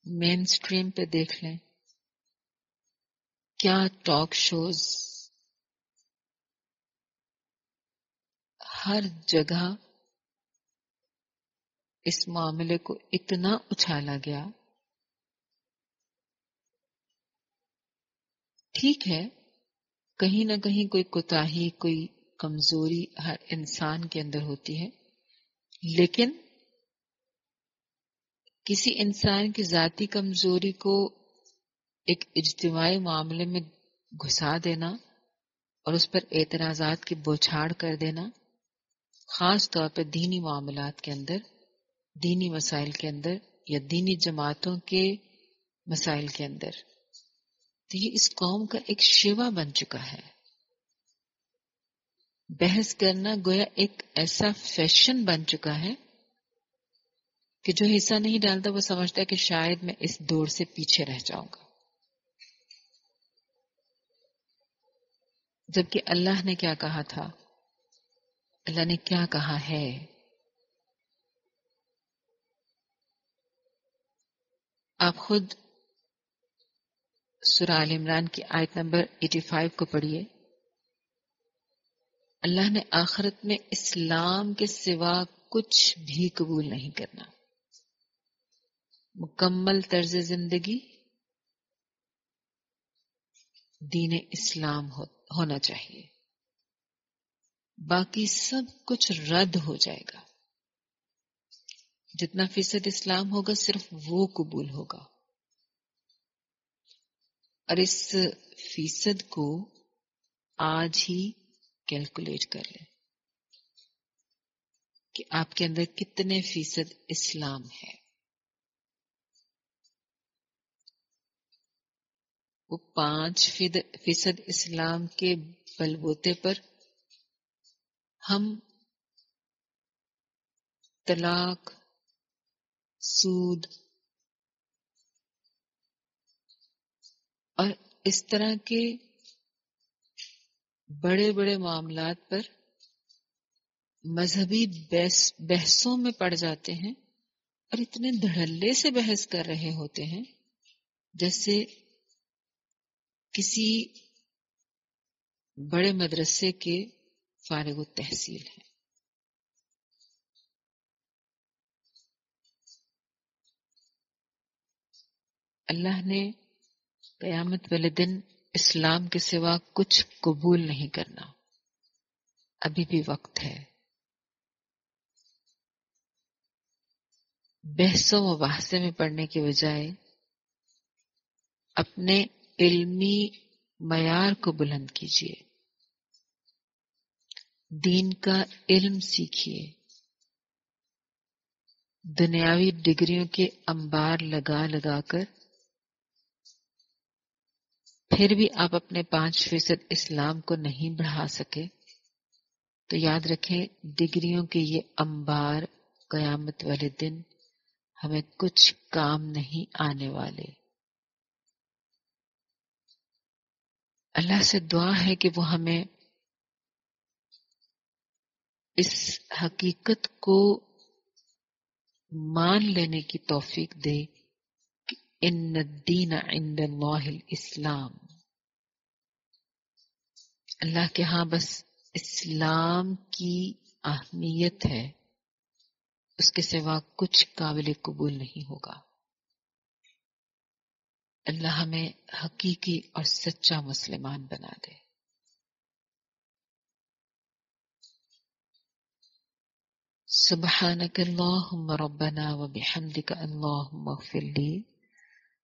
مین سٹریم پہ دیکھ لیں، کیا ٹاک شوز، ہر جگہ اس معاملے کو اتنا اچھالا گیا۔ ٹھیک ہے، کہیں نہ کہیں کوئی کوتاہی، کوئی کمزوری ہر انسان کے اندر ہوتی ہے، لیکن کسی انسان کی ذاتی کمزوری کو ایک اجتماعی معاملے میں گھسا دینا اور اس پر اعتراضات کی بوچھاڑ کر دینا، خاص طور پر دینی معاملات کے اندر، دینی مسائل کے اندر یا دینی جماعتوں کے مسائل کے اندر، تو یہ اس قوم کا ایک شیوا بن چکا ہے۔ بحث کرنا گویا ایک ایسا فیشن بن چکا ہے کہ جو حصہ نہیں ڈالتا وہ سمجھتا ہے کہ شاید میں اس دوڑ سے پیچھے رہ جاؤں گا، جبکہ اللہ نے کیا کہا تھا، اللہ نے کیا کہا ہے۔ آپ خود سورہ آل عمران کی آیت نمبر 85 کو پڑھیے۔ اللہ نے آخرت میں اسلام کے سوا کچھ بھی قبول نہیں کرنا۔ مکمل طرز زندگی دین اسلام ہونا چاہیے، باقی سب کچھ رد ہو جائے گا۔ جتنا فیصد اسلام ہوگا صرف وہ قبول ہوگا، اور اس فیصد کو آج ہی کیلکولیٹ کر لیں کہ آپ کے اندر کتنے فیصد اسلام ہے۔ وہ 5% اسلام کے بلبوتے پر ہم طلاق، سود اور اس طرح کے بڑے بڑے معاملات پر مذہبی بحثوں میں پڑ جاتے ہیں، اور اتنے دھڑلے سے بحث کر رہے ہوتے ہیں جیسے کسی بڑے مدرسے کے فارغ التحصیل ہیں۔ اللہ نے قیامت والے دن اسلام کے سوا کچھ قبول نہیں کرنا۔ ابھی بھی وقت ہے۔ بحثوں مباحثے میں پڑھنے کے بجائے اپنے علمی معیار کو بلند کیجیے، دین کا علم سیکھیے۔ دنیاوی ڈگریوں کے انبار لگا لگا کر پھر بھی آپ اپنے 5% اسلام کو نہیں بڑھا سکے تو یاد رکھیں ڈگریوں کے یہ انبار قیامت والے دن ہمیں کچھ کام نہیں آنے والے۔ اللہ سے دعا ہے کہ وہ ہمیں اس حقیقت کو مان لینے کی توفیق دے کہ ان الدین عند اللہ الاسلام، اللہ کے ہاں بس اسلام کی اہمیت ہے، اس کے سوا کچھ قابل قبول نہیں ہوگا۔ اللہ ہمیں حقیقی اور سچا مسلمان بنا دے۔ سبحانک اللہم ربنا وبحمدک اللہم اغفر لی۔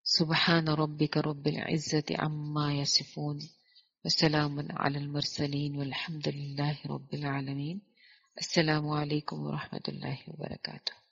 سبحان ربک رب العزت عما یصفون وسلام علی المرسلین والحمد للہ رب العالمین۔ السلام علیکم ورحمۃ اللہ وبرکاتہ۔